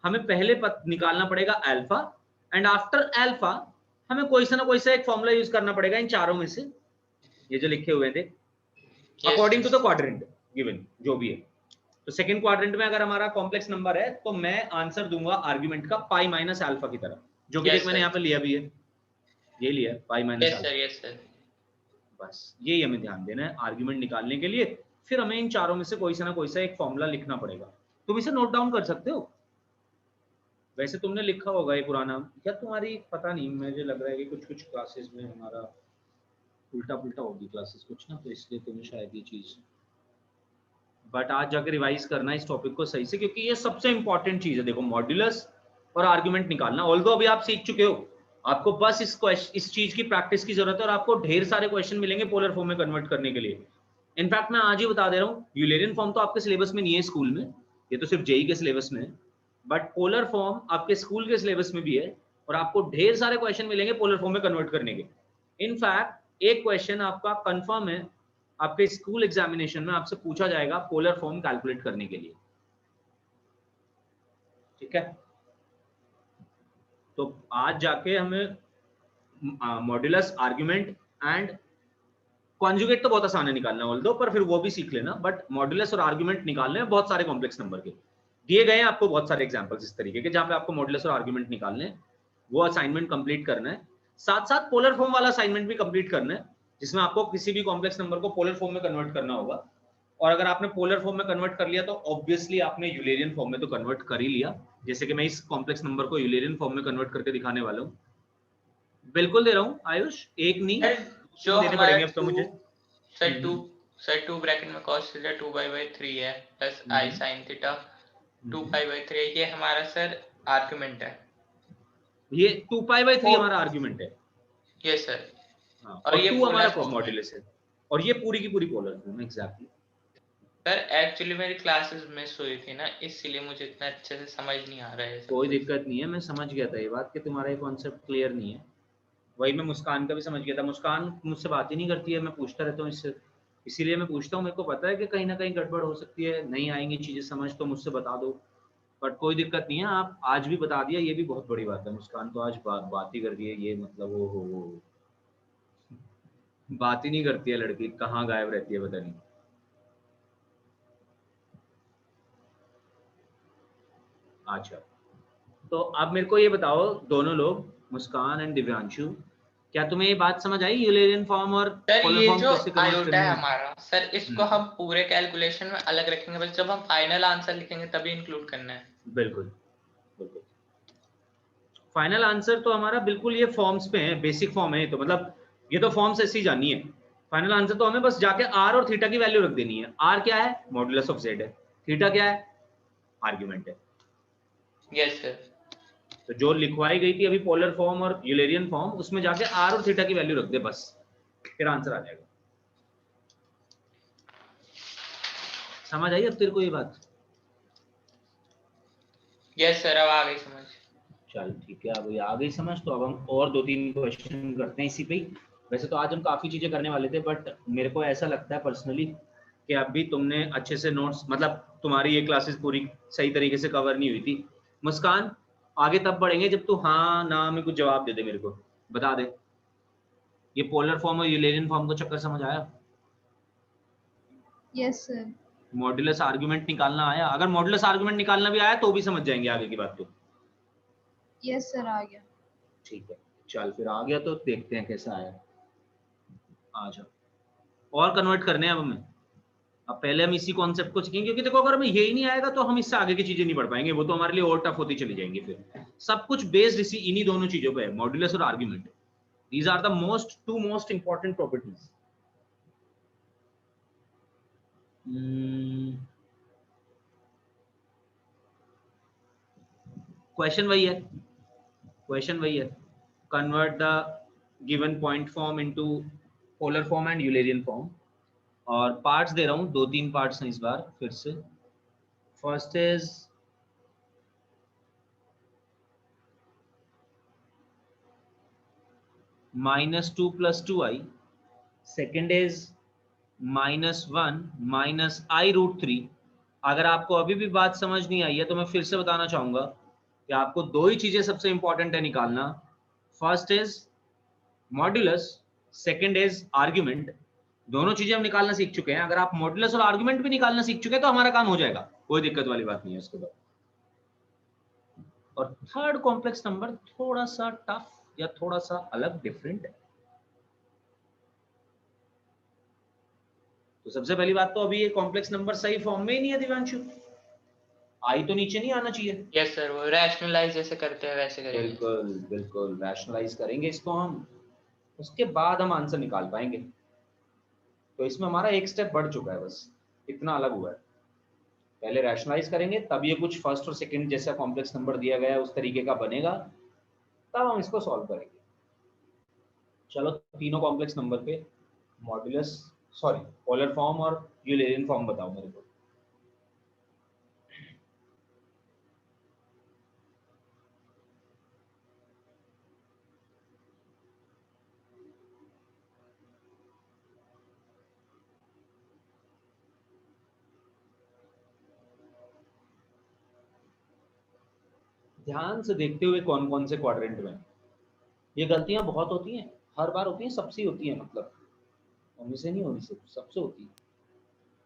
हमें पहले निकालना पड़ेगा अल्फा, एंड आफ्टर अल्फा हमें कोई सा ना कोई सा एक फॉर्मूला यूज करना पड़ेगा इन चारों में से, ये जो लिखे हुए थे according to the quadrant given जो भी है। तो सेकंड क्वाड्रेंट में अगर हमारा कॉम्प्लेक्स नंबर है तो मैं आंसर दूंगा आर्गुमेंट का पाई माइनस अल्फा की तरह, जो कि मैंने यहाँ पे लिया भी है, ये लिया पाई माइनस अल्फा। Yes sir. बस यही हमें ध्यान देना है आर्गुमेंट निकालने के लिए। फिर हमें इन चारों में से कोई सा एक फॉर्मूला लिखना पड़ेगा। तुम इसे नोट डाउन कर सकते हो, वैसे तुमने लिखा होगा ये पुराना, या तुम्हारी पता नहीं, मुझे लग रहा है कि कुछ क्लासेस में हमारा उल्टा पुल्टा होगी क्लासेस कुछ ना, तो इसलिए तुम्हें शायद ये चीज, बट आज जाके रिवाइज करना इस टॉपिक को सही से, क्योंकि ये सबसे इंपॉर्टेंट चीज है। देखो मॉड्यूलस और आर्गुमेंट निकालना, ऑल्दो अभी आप सीख चुके हो, आपको बस इस चीज की प्रैक्टिस की जरूरत है, और आपको ढेर सारे क्वेश्चन मिलेंगे पोलर फॉर्म में कन्वर्ट करने के लिए। इनफैक्ट मैं आज ही बता दे रहा हूँ, यूलेरियन फॉर्म तो आपके सिलेबस में नहीं है स्कूल में, ये तो सिर्फ जेई के सिलेबस में है, बट पोलर फॉर्म आपके स्कूल के सिलेबस में भी है, और आपको ढेर सारे क्वेश्चन मिलेंगे पोलर फॉर्म में कन्वर्ट करने के। इनफैक्ट एक क्वेश्चन आपका कंफर्म है, आपके स्कूल एग्जामिनेशन में आपसे पूछा जाएगा पोलर फॉर्म कैलकुलेट करने के लिए, ठीक है। तो आज जाके हमें मॉड्यूलस, आर्गुमेंट एंड कॉन्जुगेट तो बहुत आसान है निकालना ऑल्दो, पर फिर वो भी सीख लेना, बट मॉड्यूलस और आर्गुमेंट निकालने हैं बहुत सारे कॉम्प्लेक्स नंबर के, दिए गए हैं आपको बहुत सारे एग्जांपल्स इस तरीके के, जहां पे आपको मॉड्यूलस और आर्गुमेंट निकालने हैं, वो असाइनमेंट कंप्लीट करना है। साथ साथ पोलर फॉर्म वाला असाइनमेंट भी कंप्लीट करना है, जिसमें आपको किसी भी कॉम्प्लेक्स नंबर को पोलर फॉर्म में कन्वर्ट करना होगा, और अगर आपने पोलर फॉर्म में कन्वर्ट कर लिया तो ऑब्वियसली आपने यूलेरियन फॉर्म में तो कन्वर्ट कर ही लिया, जैसे कि मैं इस कॉम्प्लेक्स नंबर को यूलेरियन फॉर्म में कन्वर्ट करके दिखाने वाला हूँ। बिल्कुल दे रहा हूँ आयुष, एक नहीं जो देने पड़ेंगे अब तो मुझे। सर 2 ब्रैकेट में cos थीटा 2π/3 है प्लस i sin थीटा 2π/3 है, ये हमारा सर आर्गुमेंट है, ये 2π/3 हमारा आर्गुमेंट है, यस सर। हाँ, और ये 2 हमारा पोलर मॉड्यूलस है, और ये पूरी की पूरी polar form. Exactly sir, actually मेरी क्लासेस मिस हुई थी ना, इसलिए मुझे इतना अच्छे से समझ नहीं आ रहा है। कोई दिक्कत नहीं है, मैं समझ गया था ये बात कि तुम्हारा ये कॉन्सेप्ट क्लियर नहीं है, वही मैं मुस्कान का भी समझ गया था। मुस्कान मुझसे बात ही नहीं करती है, मैं पूछता रहता हूँ इससे, इसीलिए मैं पूछता हूँ, मेरे को पता है कि कहीं ना कहीं गड़बड़ हो सकती है, नहीं आएंगी चीजें समझ, तो मुझसे बता दो, बट कोई दिक्कत नहीं है, आप आज भी बता दिया, ये भी बहुत बड़ी बात है। मुस्कान तो आज बात ही कर रही है, ये मतलब वो बात ही नहीं करती है लड़की, कहाँ गायब रहती है पता नहीं। अच्छा, तो अब मेरे को ये बताओ दोनों लोग, मुस्कान एंड दिव्यांशु, क्या तुम्हें ये बात समझ आई यूलेरियन फॉर्म और सर पोलर ये फॉर्म जो कैसे कन्वर्ट आयोटा करनी है है? हमारा सर, इसको हम पूरे कैलकुलेशन में अलग रखेंगे, बस जब हम फाइनल आंसर लिखेंगे तभी इंक्लूड करना है। बिल्कुल बिल्कुल, फाइनल आंसर तो हमारा बिल्कुल ये फॉर्म्स पे है, बेसिक फॉर्म है, तो मतलब ये तो फॉर्म्स ऐसी जानी है। फाइनल आंसर तो हमें बस जाके आर और थीटा की वैल्यू रख देनी है। आर क्या है? मॉड्यूलस ऑफ जेड है। थीटा क्या है? आर्ग्यूमेंट है। Yes sir. तो जो लिखवाई गई थी अभी पोलर फॉर्म और यूलेरियन फॉर्म, उसमें जाके आर और थीटा की वैल्यू रख दे बस, फिर आंसर आ जाएगा। समझ आई अब तेरे को ये बात? यस सर, अब आ गई समझ। चल ठीक है, अब ये आ गई समझ, तो अब हम और 2-3 क्वेश्चन करते हैं इसी पे ही। वैसे तो आज हम काफी चीजें करने वाले थे, बट मेरे को ऐसा लगता है पर्सनली कि अभी तुमने अच्छे से नोट्स, मतलब तुम्हारी ये क्लासेस पूरी सही तरीके से कवर नहीं हुई थी। मुस्कान, आगे तब बढ़ेंगे जब तू हाँ ना में कुछ जवाब दे दे, मेरे को बता दे। ये पोलर फॉर्म और यूलेरियन फॉर्म को चक्कर समझ आया? Yes sir. मॉड्यूलस आर्गुमेंट निकालना आया? अगर मॉड्यूलस आर्गुमेंट निकालना भी आया तो भी समझ जाएंगे आगे की बात तो। यस सर, आ गया। ठीक है, चल फिर आ गया तो देखते हैं कैसा आया। आ जाओ, और कन्वर्ट करने हैं अब हमें। अब पहले हम इसी कॉन्सेप्ट को सीखेंगे, क्योंकि देखो अगर हमें यही नहीं आएगा तो हम इससे आगे की चीजें नहीं पढ़ पाएंगे, वो तो हमारे लिए और टफ होती चली जाएंगी। फिर सब कुछ बेस्ड इसी इन्हीं दोनों चीजों पे है, मॉड्यूलस और argument. These are the two most important properties. Question वही है, convert the given point form into polar form and Eulerian form. और पार्ट्स दे रहा हूं, 2-3 पार्ट्स हैं इस बार फिर से। First is -2 + 2i, second is -1 - i√3। अगर आपको अभी भी बात समझ नहीं आई है तो मैं फिर से बताना चाहूंगा कि आपको दो ही चीजें सबसे इंपॉर्टेंट है निकालना। First is modulus, second is argument. दोनों चीजें हम निकालना सीख चुके हैं। अगर आप मॉड्यूलस और आर्गुमेंट भी निकालना सीख चुके हैं तो हमारा काम हो जाएगा, कोई दिक्कत वाली बात नहीं है उसके बाद। और थर्ड कॉम्प्लेक्स नंबर थोड़ा सा टफ या थोड़ा सा अलग, डिफरेंट है, तो सबसे पहली बात तो अभी ये कॉम्प्लेक्स नंबर सही फॉर्म में ही नहीं है दिव्यांशु, आई तो नीचे नहीं आना चाहिए। यस सर, वो रैशनलाइज जैसे करते हैं वैसे करेंगे। बिल्कुल बिल्कुल, रैशनलाइज करेंगे इसको हम, उसके बाद हम आंसर निकाल पाएंगे। तो इसमें हमारा एक स्टेप बढ़ चुका है, बस इतना अलग हुआ है। पहले रैशनलाइज करेंगे तब ये कुछ फर्स्ट और सेकंड जैसा कॉम्प्लेक्स नंबर दिया गया है उस तरीके का बनेगा, तब हम इसको सॉल्व करेंगे। चलो तीनों कॉम्प्लेक्स नंबर पे मॉड्यूलस सॉरी पोलर फॉर्म और यूलेरियन फॉर्म बताओ मेरे को। ध्यान से देखते हुए कौन कौन से क्वाड्रेंट में, ये गलतियां बहुत होती हैं, हर बार होती हैं, सबसे होती है, मतलब मम्मी से नहीं होनी, सिर्फ सबसे होती है।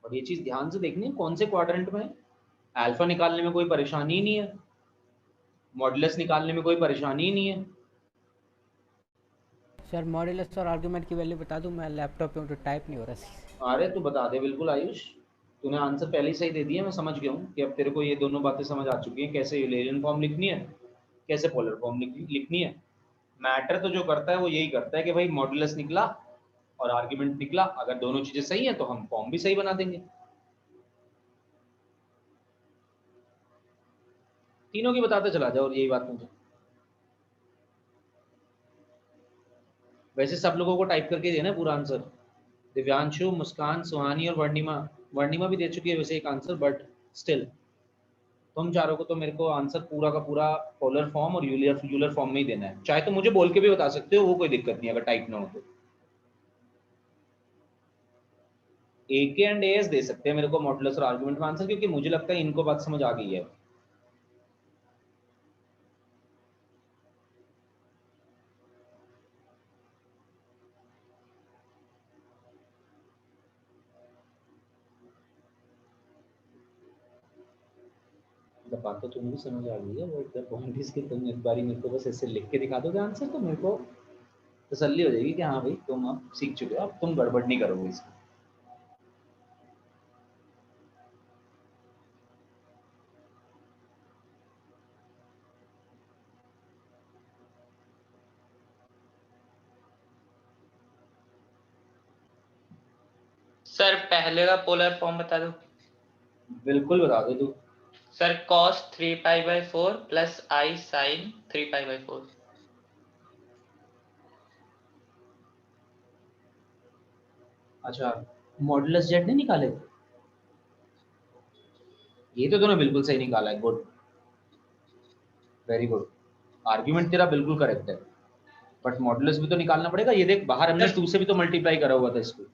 और ये चीज ध्यान से देखनी है कौन से क्वाड्रेंट में है। अल्फा निकालने में कोई परेशानी ही नहीं है, मॉडुलस निकालने में कोई परेशानी ही नहीं है। सर मॉड्यूलस और आर्गुमेंट की वैल्यू बता दूं, मैं लैपटॉप पे हूं तो टाइप नहीं हो रहा। अरे तू बता दे बिल्कुल आयुष, तूने आंसर पहले ही सही दे दिया, मैं समझ गया हूँ कि अब तेरे को ये दोनों बातें समझ आ चुकी हैं, कैसे यूलेरियन फॉर्म लिखनी है, कैसे पोलर फॉर्म लिखनी है। मैटर तो जो करता है वो यही करता है कि भाई मॉडुलस निकला और आर्ग्यूमेंट निकला, अगर दोनों चीजें सही हैं तो हम फॉर्म भी सही बना देंगे। तीनों की बताते चला जाओ और यही बात मुझे। वैसे सब लोगों को टाइप करके देना है पूरा आंसर, दिव्यांशु, मुस्कान, सुहानी और वर्णिमा। वर्णिमा भी दे चुकी है वैसे एक आंसर, बट स्टिल तुम चारों को तो मेरे को आंसर पूरा का पूरा पोलर फॉर्म और यूलर फॉर्म में ही देना है। चाहे तो मुझे बोल के भी बता सकते हो, वो कोई दिक्कत नहीं अगर टाइप ना हो तो। ए के एंड एस दे सकते हैं मेरे को मॉडुलस और आर्गुमेंट में आंसर, क्योंकि मुझे लगता है इनको बात समझ आ गई है। बात तो तुम्हें भी समझ आ गई है, वो द पॉइंट इज कि तुम एक बारी मेरे को बस ऐसे लिख के दिखा दोगे आंसर, तो मेरे को तसल्ली हो जाएगी कि हाँ भाई तुम अब सीख चुके हो, अब तुम गड़बड़ नहीं करोगे इसमें। सर पहले का पोलर फॉर्म बता दो। बिल्कुल बता दो तू। Sir cos 3π/4 plus i sin 3π/4। अच्छा, मॉडुलस जेड नहीं निकाले, ये तो तूने बिल्कुल सही निकाला है, गुड, वेरी गुड। आर्ग्यूमेंट तेरा बिल्कुल करेक्ट है, बट मॉडुलस भी तो निकालना पड़ेगा। ये देख बाहर हमने 2 से भी तो मल्टीप्लाई करा हुआ था इसको।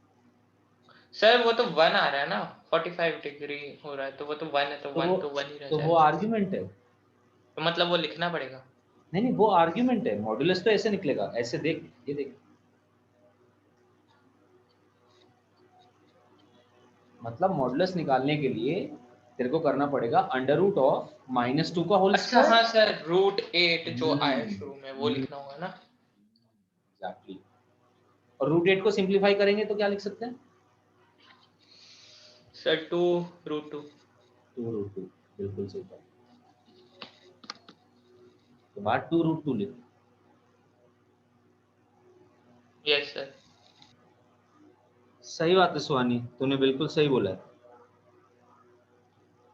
सर वो तो 1 आ रहा है ना, 45 डिग्री हो रहा है, तो वो तो 1 है, तो 1 तो 1 ही रह तो वो जाएगा। आर्ग्यूमेंट है। तो मतलब वो लिखना पड़ेगा। नहीं नहीं, वो आर्ग्यूमेंट है, मॉडुलस तो ऐसे निकलेगा, ऐसे देख, ये देख, मतलब मॉडुलस निकालने के लिए तेरे को करना पड़ेगा √(-2) का होल अच्छा स्क्वायर। हाँ सर, √8 जो आया शुरू में वो लिखना होगा ना। एग्जैक्टली। और √8 को सिंप्लीफाई करेंगे तो क्या लिख सकते हैं? सर 2√2। 2√2, बिल्कुल सही बात। तो बात 2√2 लिख। Yes sir. सही बात है सुहानी, तूने बिल्कुल सही बोला है।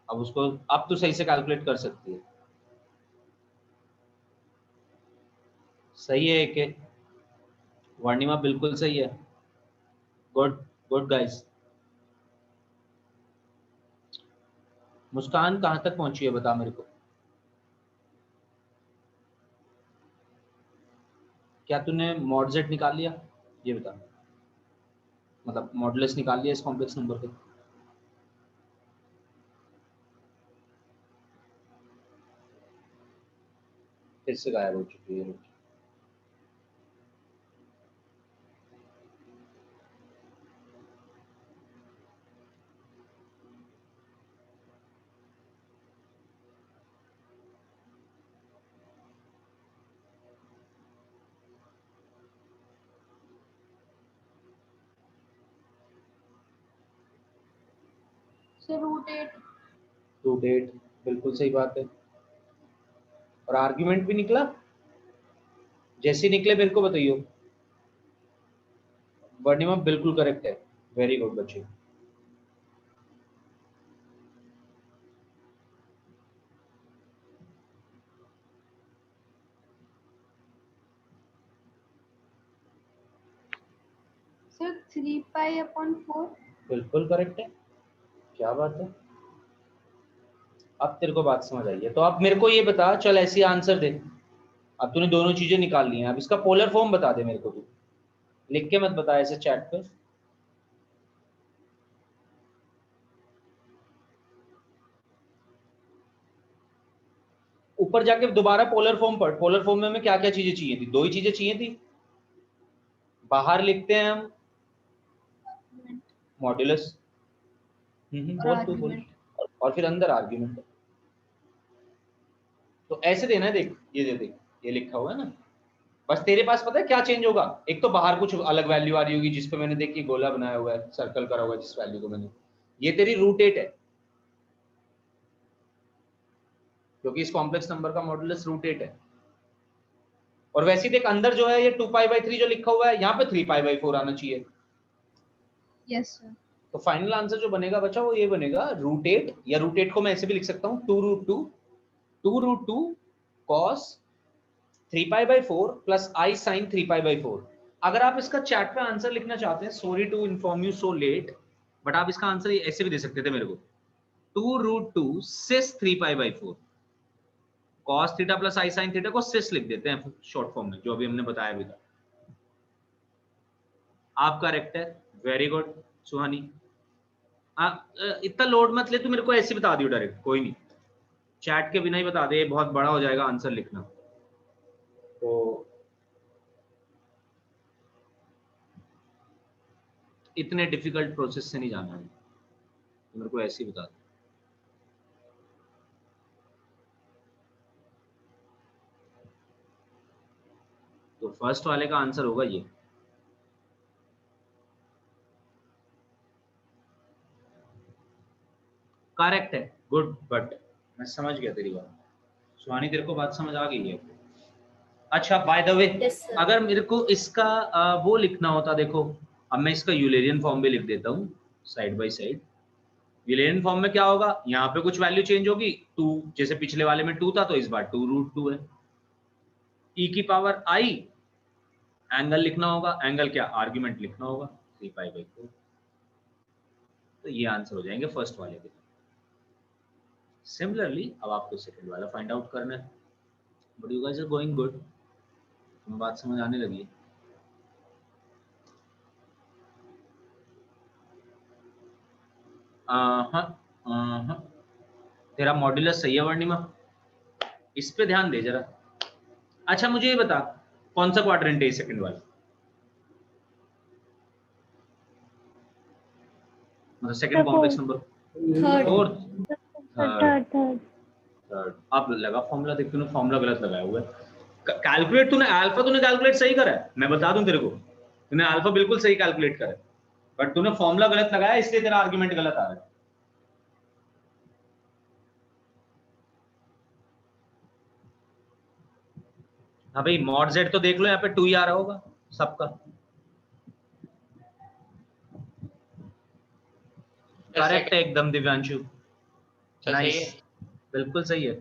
अब उसको अब तो सही से कैलकुलेट कर सकती है। सही है कि वर्णिमा बिल्कुल सही है, गुड गुड गाइस। मुस्कान कहाँ तक पहुंची है बता मेरे को, क्या तूने मॉड जेड निकाल लिया, ये बता, मतलब मॉडुलस निकाल लिया इस कॉम्प्लेक्स नंबर के। फिर से गायब हो चुकी है। सर √8। √8 बिल्कुल सही बात है। और आर्ग्यूमेंट भी निकला, जैसे निकले मेरे को बताइयो। वर्णिमा बिल्कुल करेक्ट है, वेरी गुड बच्चे। सर 3π/4। बिल्कुल करेक्ट है, क्या बात है। अब तेरे को बात समझ आई है, तो अब मेरे को ये बता, चल ऐसी आंसर दे। अब तूने दोनों चीजें निकाल ली हैं, अब इसका पोलर फॉर्म बता दे मेरे को, तू लिख के मत बता ऐसे चैट पे। ऊपर जाके दोबारा पोलर फॉर्म पढ़। पोलर फॉर्म में हमें क्या क्या चीजें चाहिए थी? 2 ही चीजें चाहिए थी। बाहर लिखते हैं हम मॉड्यूलस, बोल तू बोल, और फिर अंदर आर्ग्यूमेंट। तो ऐसे देना है, देख ये दे, देख ये लिखा हुआ है ना। बस तेरे पास पता है क्या चेंज होगा, एक तो बाहर कुछ अलग वैल्यू आ रही होगी जिस पे मैंने देखी गोला बनाया हुआ है, सर्कल करा हुआ है जिस वैल्यू को मैंने, ये तेरी √8 है, क्योंकि इस कॉम्प्लेक्स नंबर का मॉडुलस √8 है। और वैसे ही देख अंदर जो है ये 2π/3 जो लिखा हुआ है, यहाँ पे 3π/4 आना चाहिए। Yes sir. तो फाइनल आंसर जो बनेगा बच्चा वो ये बनेगा √8, या √8 को मैं ऐसे भी लिख सकता हूँ 2√2 cos 3π/4 प्लस i sin 3π/4। अगर आप इसका चैट पे आंसर लिखना चाहते हैं, sorry to inform you so late, but आप इसका आंसर ऐसे भी दे सकते थे मेरे को, 2√2 sis 3π/4 cos theta plus i sin theta को sis लिख देते हैं शॉर्ट फॉर्म में, जो अभी हमने बताया भी था। आप करेक्ट है, वेरी गुड सुहानी। इतना लोड मत ले, तू मेरे को ऐसे बता दियो डायरेक्ट, कोई नहीं, चैट के बिना ही बता दे, बहुत बड़ा हो जाएगा आंसर लिखना। तो इतने डिफिकल्ट प्रोसेस से नहीं जाना है, तो मेरे को ऐसे ही बता दे। तो फर्स्ट वाले का आंसर होगा ये। करेक्ट है, गुड, बट मैं समझ गया तेरी बात सुहानी, तेरे को बात समझ आ गई है। अच्छा बाय द वे, अगर मेरे को इसका वो लिखना होता, देखो अब मैं इसका यूलेरियन फॉर्म भी लिख देता हूँ side by side. Eulerian form में क्या होगा, यहाँ पे कुछ वैल्यू चेंज होगी, 2 जैसे पिछले वाले में 2 था तो इस बार 2√2 है, e⁻i एंगल लिखना होगा, एंगल क्या आर्ग्यूमेंट लिखना होगा 3π/4। तो ये आंसर हो जाएंगे फर्स्ट वाले के। सिमिलरली अब आपको सेकंड वाला फाइंड आउट करना है, but you guys are going good, तुम्हें बात समझ आने लगी है। हाँ तेरा मॉड्यूलस सही है वर्णिमा, इस पे ध्यान दे जरा। अच्छा मुझे ये बता, कौन सा क्वाड्रेंट है सेकंड वाला, मतलब सेकंड कॉम्प्लेक्स नंबर? थर्ड। अब लगा फॉर्मूला, देख तूने फॉर्मूला गलत लगाया हुआ है। कैलकुलेट तूने अल्फा, तूने कैलकुलेट सही करा है, मैं बता दूं तेरे को, तूने अल्फा बिल्कुल सही कैलकुलेट करा है, बट तूने फॉर्मूला गलत लगाया, इसलिए तेरा आर्गुमेंट गलत आ रहा है। हाँ भाई मॉड जेड तो देख लो, यहाँ पे 2 ही आ रहा होगा सबका। करेक्ट है एकदम दिव्यांशु, नाइस, बिल्कुल सही है।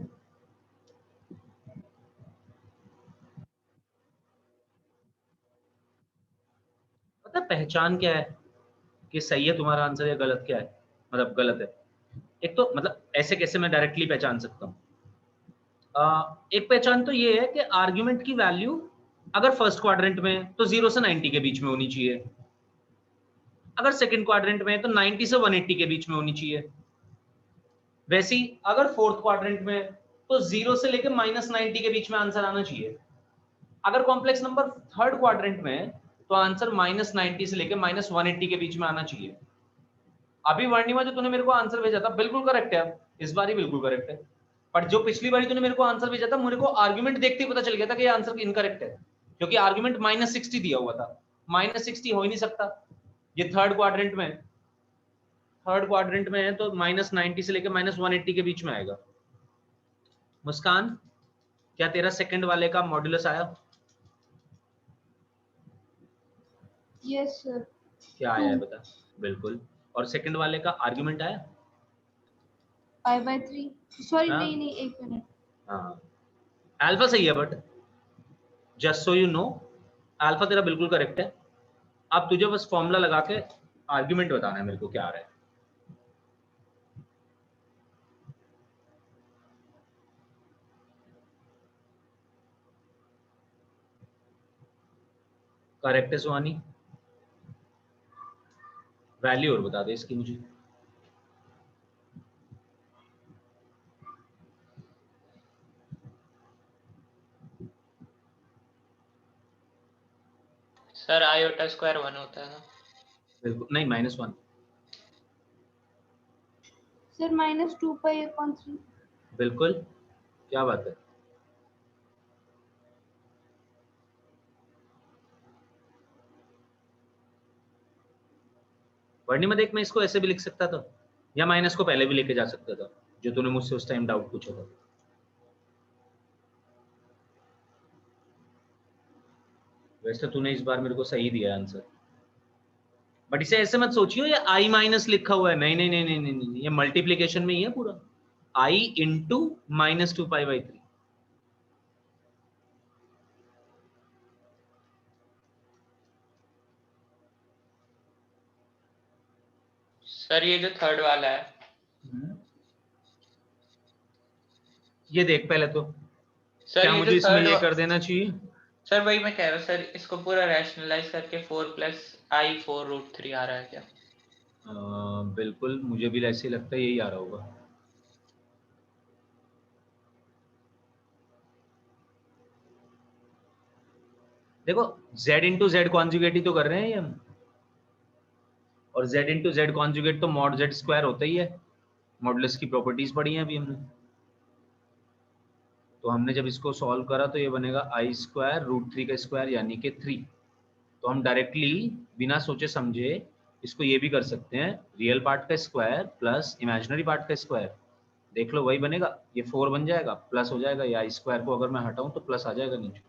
पता पहचान क्या है कि सही है तुम्हारा आंसर या गलत क्या है, मतलब गलत है। एक तो मतलब ऐसे कैसे मैं डायरेक्टली पहचान सकता हूँ, एक पहचान तो ये है कि आर्ग्यूमेंट की वैल्यू अगर फर्स्ट क्वाड्रेंट में तो 0 से 90 के बीच में होनी चाहिए, अगर सेकंड क्वाड्रेंट में तो 90 से 180 के बीच में होनी चाहिए, वैसे ही अगर फोर्थ क्वाड्रेंट में तो 0 से लेकर -90 के बीच में आंसर आना चाहिए। अगर कॉम्प्लेक्स नंबर थर्ड क्वाड्रेंट में तो आंसर -90 से लेकर -180 के बीच में आना चाहिए। अभी वर्णिमा जो तूने मेरे को आंसर भेजा था बिल्कुल करेक्ट है, इस बार ही बिल्कुल करेक्ट है, पर जो पिछली बार तूने मेरे को आंसर भेजा था, मेरे को आर्गुमेंट देखते ही पता चल गया था कि ये आंसर इनकरेक्ट है, क्योंकि आर्गुमेंट -60 दिया हुआ था। -60 हो ही नहीं सकता, ये थर्ड क्वाड्रेंट में। थर्ड क्वाड्रेंट में है तो -90 से लेकर -180 के बीच में आएगा। मुस्कान, क्या तेरा सेकंड वाले का मॉड्यूलस आया? Yes sir. क्या आया है बता। बिल्कुल। और सेकंड वाले का आर्गुमेंट आया? π/3 सॉरी हाँ? नहीं नहीं एक मिनट। हाँ, अल्फा सही है, but just so you know alpha तेरा बिल्कुल करेक्ट है। अब तुझे बस फॉर्मूला लगा के आर्गुमेंट बताना है मेरे को क्या आ रहा है। करेक्ट है सुहानी, वैल्यू और बता दे इसकी मुझे। सर आयोटा स्क्वायर 1 होता है ना? बिल्कुल नहीं, -1। सर -2π/3। बिल्कुल, क्या बात है। वर्णी में देख, मैं इसको ऐसे भी लिख सकता था या माइनस को पहले भी लेके जा सकता था, जो तूने मुझसे उस टाइम डाउट पूछा था। वैसे तूने इस बार मेरे को सही दिया आंसर, बट इसे ऐसे मत सोचियो ये i माइनस लिखा हुआ है। नहीं नहीं नहीं नहीं नहीं, नहीं। ये मल्टीप्लीकेशन में ही है पूरा, i इंटू -2π/3। सर ये जो थर्ड वाला है, ये देख पहले तो, सर क्या ये मुझे जो इसमें थर्ड ये कर देना चाहिए? सर वही मैं कह रहा हूँ सर, इसको पूरा रैशनलाइज करके 4+i4√3 आ रहा है क्या? बिल्कुल, मुझे भी ऐसे ही लगता है यही आ रहा होगा। देखो z इंटू जेड कॉन्जुगेट ही तो कर रहे हैं ये हम, और z इंटू जेड कॉन्जुगेट तो मॉड z स्क्वायर होता ही है। मॉडुलस की प्रॉपर्टीज पढ़ी हैं अभी हमने। तो हमने जब इसको सॉल्व करा तो ये बनेगा i²√3 का स्क्वायर यानी कि 3। तो हम डायरेक्टली बिना सोचे समझे इसको ये भी कर सकते हैं, रियल पार्ट का स्क्वायर प्लस इमेजिनरी पार्ट का स्क्वायर। देख लो वही बनेगा, ये 4 बन जाएगा, प्लस हो जाएगा, या स्क्वायर को अगर मैं हटाऊं तो प्लस आ जाएगा नीचे।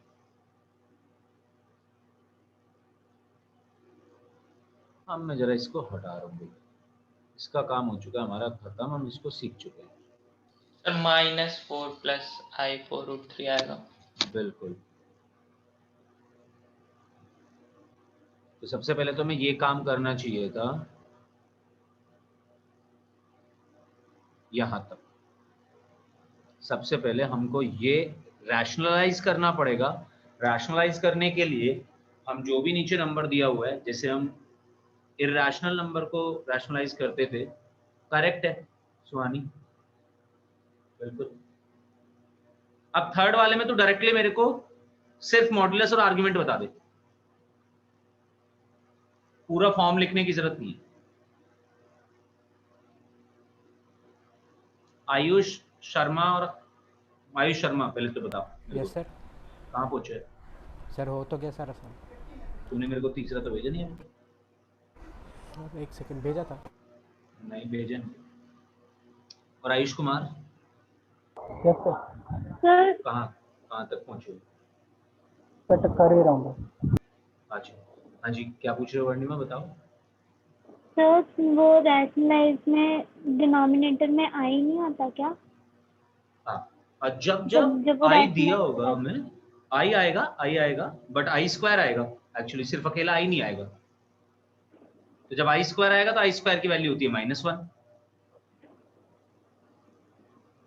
अब मैं जरा इसको हटा रहा हूँ, इसका काम हो चुका है हमारा खत्म, हम इसको सीख चुके हैं। सर -4+i4√3 आएगा। बिल्कुल। तो सबसे पहले तो मैं ये काम करना चाहिए था यहाँ तक। सबसे पहले हमको ये रैशनलाइज करना पड़ेगा। रैशनलाइज करने के लिए हम जो भी नीचे नंबर दिया हुआ है, जैसे हम इर्रेशनल नंबर को रैशनलाइज करते थे, करेक्ट है सुहानी? बिल्कुल। अब थर्ड वाले में तो डायरेक्टली मेरे को सिर्फ मॉडुलस और आर्गुमेंट बता दे, पूरा फॉर्म लिखने की जरूरत नहीं है। आयुष शर्मा पहले तो बताओ मेरे को, यस सर। कहाँ पहुंचे? सर हो तो गया सर आसान। तूने मेरे को तीसरा तो भेजा नहीं है। सर एक सेकंड भेजा था। नहीं भेजे। और Ayush Kumar yes sir. Sir कहाँ कहाँ तक पहुंचे? बट कर ही रहा हूँ। अच्छा, हाँ जी, क्या पूछ रहे हो वर्णिमा, बताओ। सर वो रैशनलाइज में डिनोमिनेटर में आई नहीं आता क्या? हाँ, और जब जब वो आई दिया rationalize होगा हमें, आई आएगा बट आई स्क्वायर आएगा। एक्चुअली सिर्फ अकेला आई नहीं आएगा। तो जब आई स्क्वायर आएगा तो आई स्क्वायर की वैल्यू होती है -1,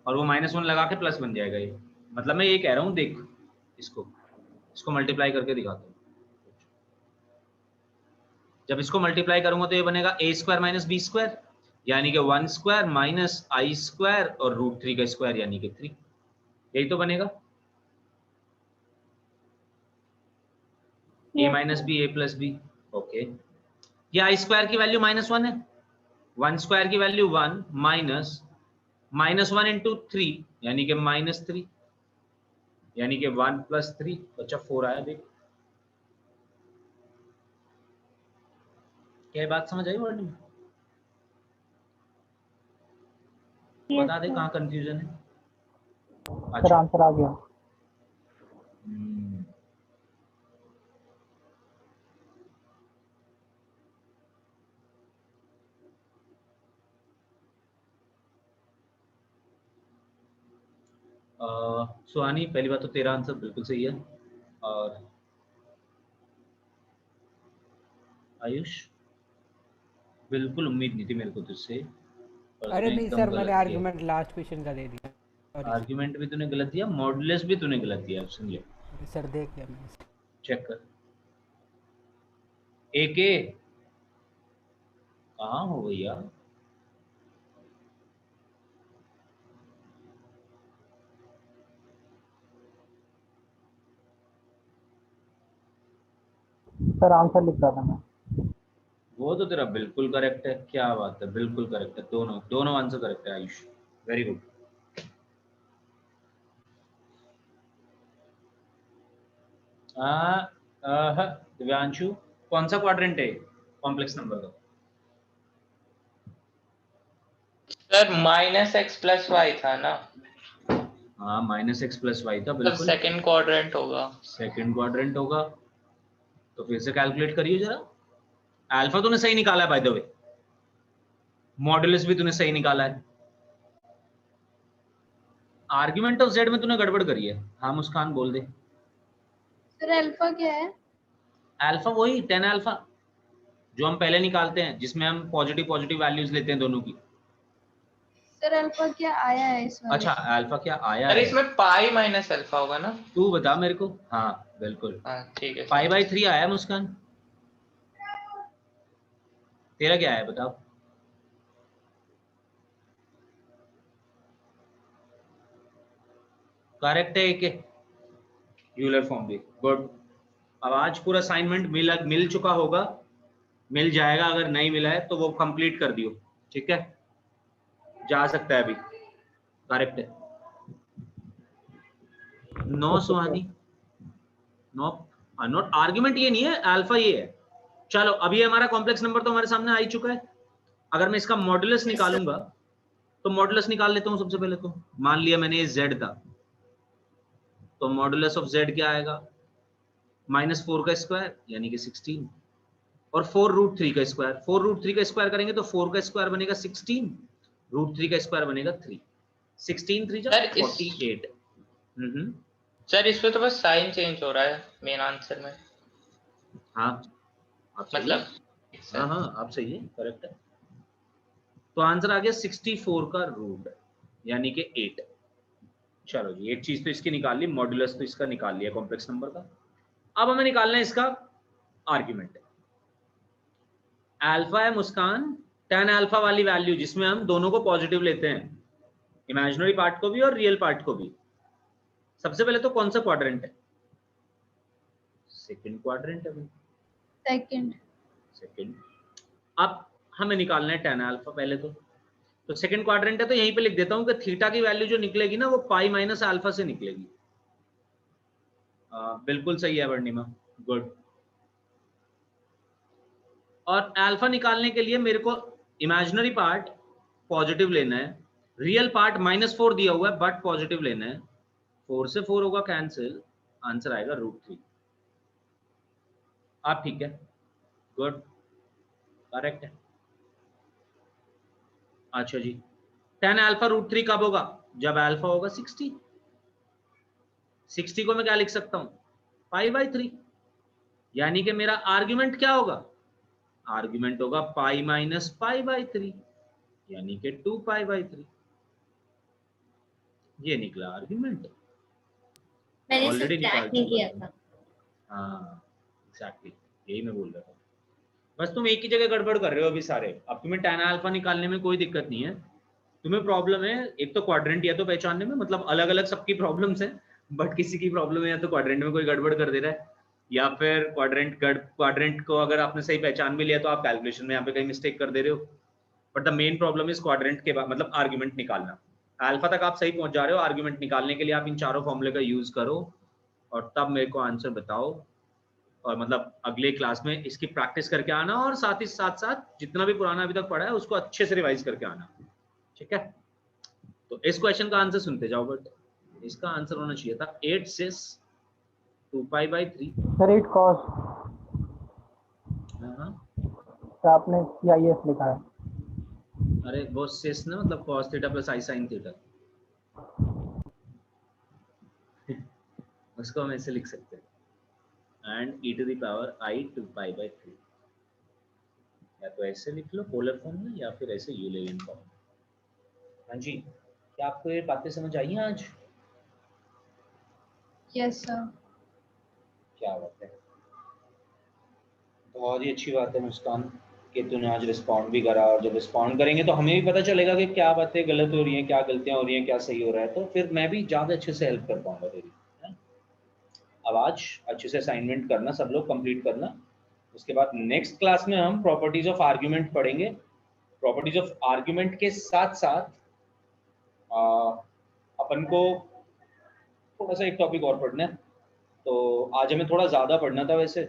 और वो -1 लगा के प्लस बन जाएगा। ये मतलब मैं ये कह रहा हूँ, देख इसको मल्टीप्लाई करके दिखाता हूँ। जब इसको मल्टीप्लाई करूंगा तो ये बनेगा a² - b², यानी कि 1² माइनस i² और √3 का स्क्वायर यानी कि 3। यही तो बनेगा। a - b a + b। Okay, ये i² की वैल्यू -1 है, 1² की वैल्यू 1 माइनस -1 इंटू 3 यानी कि -3, यानी कि 1 + 3 बच्चा 4 आया। देख, क्या बात समझ आई वर्ड में? Yes, बता दे sir. कहाँ कंफ्यूजन है। सर अच्छा आंसर आ गया। हम्म, सुहानी पहली बात तो तेरा आंसर बिल्कुल सही है। और आयुष बिल्कुल उम्मीद नहीं थी मेरे को तुझसे, पर अरे तूने नहीं एकदम सर, गलत मैंने दिया। आर्गुमेंट लास्ट क्वेश्चन का दे दिया। सॉरी आर्ग्यूमेंट भी तूने गलत दिया, मॉडुलस भी तूने गलत दिया। सुन ले, सर, देख लिया मैंने। चेक कर। एक ए कहाँ हो भैया? सर आंसर लिख रहा था मैं। वो तो तेरा बिल्कुल करेक्ट है, क्या बात है, बिल्कुल करेक्ट है, दोनों दोनों आंसर करेक्ट है आयुष, वेरी गुड। दिव्यांशु कौन सा क्वाड्रेंट है कॉम्प्लेक्स नंबर का? सर -x+y था ना? हाँ -x+y था सर बिल्कुल। सेकंड क्वाड्रेंट होगा। सेकंड क्वाड्रेंट होगा, तो फिर से कैलकुलेट करिए जरा। अल्फा तूने सही निकाला है बाय द वे, मॉडुलस भी तूने सही निकाला है। आर्गुमेंट ऑफ जेड में तूने गड़बड़ करी है। हाँ मुस्कान बोल दे। सर अल्फा क्या है? अल्फा वही 10 अल्फा जो हम पहले निकालते हैं, जिसमें हम पॉजिटिव पॉजिटिव वैल्यूज लेते हैं दोनों की। सर अल्फा क्या आया है इस वाले? अच्छा अल्फा क्या आया अरे है? इसमें पाई माइनस अल्फा होगा ना? तू बता मेरे को। हाँ बिल्कुल, हाँ ठीक है पाई सर। बाई 3 आया है मुस्कान। तेरा क्या है बताओ? करेक्ट है एक यूलर फॉर्म भी, गुड। अब आज पूरा असाइनमेंट मिल चुका होगा, मिल जाएगा, अगर नहीं मिला है तो वो कंप्लीट कर दियो, ठीक है? जा सकता है अभी, करेक्ट है। No Suhani, no not argument, ये नहीं है, अल्फा ये है। चलो अभी हमारा कॉम्प्लेक्स नंबर तो हमारे सामने आ ही चुका है। अगर मैं इसका मॉडुलस निकालूंगा तो मॉडुलस निकाल लेता हूं सबसे पहले। तो मान लिया मैंने ये z था, तो मॉडुलस ऑफ z क्या आएगा? -4 का स्क्वायर यानी कि 16, और 4√3 का स्क्वायर। 4√3 का स्क्वायर करेंगे तो 4 का स्क्वायर बनेगा 16, √3 का स्क्वायर बनेगा 3। 16 3 जा सर 48। सर इसमें तो बस साइन चेंज हो रहा है मेन आंसर में। हाँ आप सही मतलब है। हाँ हाँ आप सही है, करेक्ट है। तो आंसर आ गया 64 का रूट यानी कि 8। चलो जी, एक चीज तो इसकी निकाल ली, मॉडुलस तो इसका निकाल लिया कॉम्प्लेक्स नंबर का। अब हमें निकालना है इसका आर्ग्यूमेंट। अल्फा है मुस्कान 10 अल्फा वाली वैल्यू, जिसमें हम दोनों को पॉजिटिव लेते हैं, इमेजिनरी पार्ट को भी और रियल पार्ट को भी। सबसे पहले तो कौन सा क्वाड्रेंट है? सेकंड क्वाड्रेंट है भाई, सेकंड। अब हमें निकालना है 10 अल्फा पहले तो सेकंड क्वाड्रेंट है, तो यहीं पे लिख देता हूं कि थीटा की वैल्यू जो निकलेगी ना, वो पाई माइनस अल्फा से निकलेगी। बिल्कुल सही है वर्णिमा, गुड। और अल्फा निकालने के लिए मेरे को इमेजिनरी पार्ट पॉजिटिव लेना है, रियल पार्ट -4 दिया हुआ है बट पॉजिटिव लेना है। 4 से 4 होगा कैंसिल, आंसर आएगा √3। आप ठीक है, गुड, करेक्ट है। अच्छा जी, 10 अल्फा √3 कब होगा? जब अल्फा होगा 60। 60 को मैं क्या लिख सकता हूं? π/3, यानी कि मेरा आर्ग्यूमेंट क्या होगा? आर्ग्यूमेंट होगा पाई माइनस π/3 यानी कि 2π/3। ये निकला आर्ग्यूमेंट, मैंने ऑलरेडी निकाल नहीं चुका किया है। था। हाँ एग्जैक्टली, यही मैं बोल रहा था। बस तुम एक ही जगह गड़बड़ कर रहे हो अभी सारे। अब तुम्हें tan अल्फा निकालने में कोई दिक्कत नहीं है, तुम्हें प्रॉब्लम है एक तो क्वाड्रेंट या तो पहचानने में, मतलब अलग अलग सबकी प्रॉब्लम्स हैं, बट किसी की प्रॉब्लम है या तो क्वाड्रेंट में कोई गड़बड़ कर दे रहा है, या फिर क्वाड्रेंट को अगर आपने सही पहचान भी लिया तो आप कैलकुलेशन में यहाँ पे कहीं मिस्टेक कर दे रहे हो। But the main problem is quadrant के बाद मतलब आर्ग्यूमेंट निकालना। अल्फा तक आप सही पहुंच जा रहे हो, आर्ग्यूमेंट निकालने के लिए आप इन चारों फॉर्मूले का यूज करो और तब मेरे को आंसर बताओ। और मतलब अगले क्लास में इसकी प्रैक्टिस करके आना, और साथ ही साथ जितना भी पुराना अभी तक पढ़ा है उसको अच्छे से रिवाइज करके आना, ठीक है? तो इस क्वेश्चन का आंसर सुनते जाओ, बट इसका आंसर होना चाहिए था 8 sis 2π/3। सर 8 cos, हाँ, तो आपने CIS लिखा है। अरे वो sis ना मतलब cos theta plus i sin theta, उसको हम ऐसे लिख सकते हैं, and e to the power i 2π/3, या तो ऐसे लिख लो पोलर फॉर्म में या फिर ऐसे यूलेरियन फॉर्म में। हाँ जी, क्या आपको ये बातें समझ आई हैं आज? Yes sir. क्या बात है, बहुत ही अच्छी बात है मुस्कान कि तूने आज रिस्पॉन्ड भी करा, और जब रिस्पॉन्ड करेंगे तो हमें भी पता चलेगा कि क्या बातें गलत हो रही हैं, क्या गलतियां हो रही हैं, क्या सही हो रहा है, तो फिर मैं भी ज़्यादा अच्छे से हेल्प कर पाऊंगा तेरी, है? अब आज अच्छे से असाइनमेंट करना, सब लोग कंप्लीट करना। उसके बाद नेक्स्ट क्लास में हम प्रॉपर्टीज ऑफ आर्ग्यूमेंट पढ़ेंगे। प्रॉपर्टीज ऑफ आर्ग्यूमेंट के साथ साथ अपन को थोड़ा सा एक टॉपिक और पढ़ना है, तो आज हमें थोड़ा ज़्यादा पढ़ना था वैसे,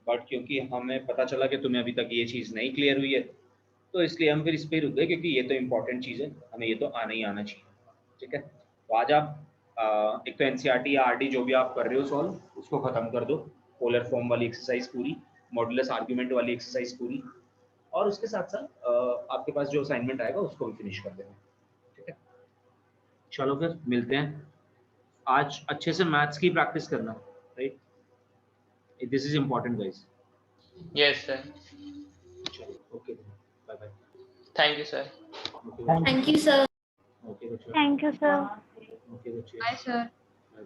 बट क्योंकि हमें पता चला कि तुम्हें अभी तक ये चीज़ नहीं क्लियर हुई है, तो इसलिए हम फिर इस पर रुक गए, क्योंकि ये तो इम्पोर्टेंट चीज़ है, हमें ये तो आना ही आना चाहिए। ठीक है, तो आज आप एक तो NCERT या RD जो भी आप कर रहे हो सॉल्व, उसको ख़त्म कर दो, पोलर फॉर्म वाली एक्सरसाइज पूरी, मॉडुलस आर्ग्यूमेंट वाली एक्सरसाइज पूरी, और उसके साथ साथ आपके पास जो असाइनमेंट आएगा उसको भी फिनिश कर देना। ठीक है, चलो फिर मिलते हैं। आज अच्छे से मैथ्स की प्रैक्टिस करना, right? This is important guys. Yes sir. चलो, okay, bye bye. Thank you sir. Okay thank you sir. Okay बच्चों, थैंक यू सर। ओके बच्चे। Bye sir.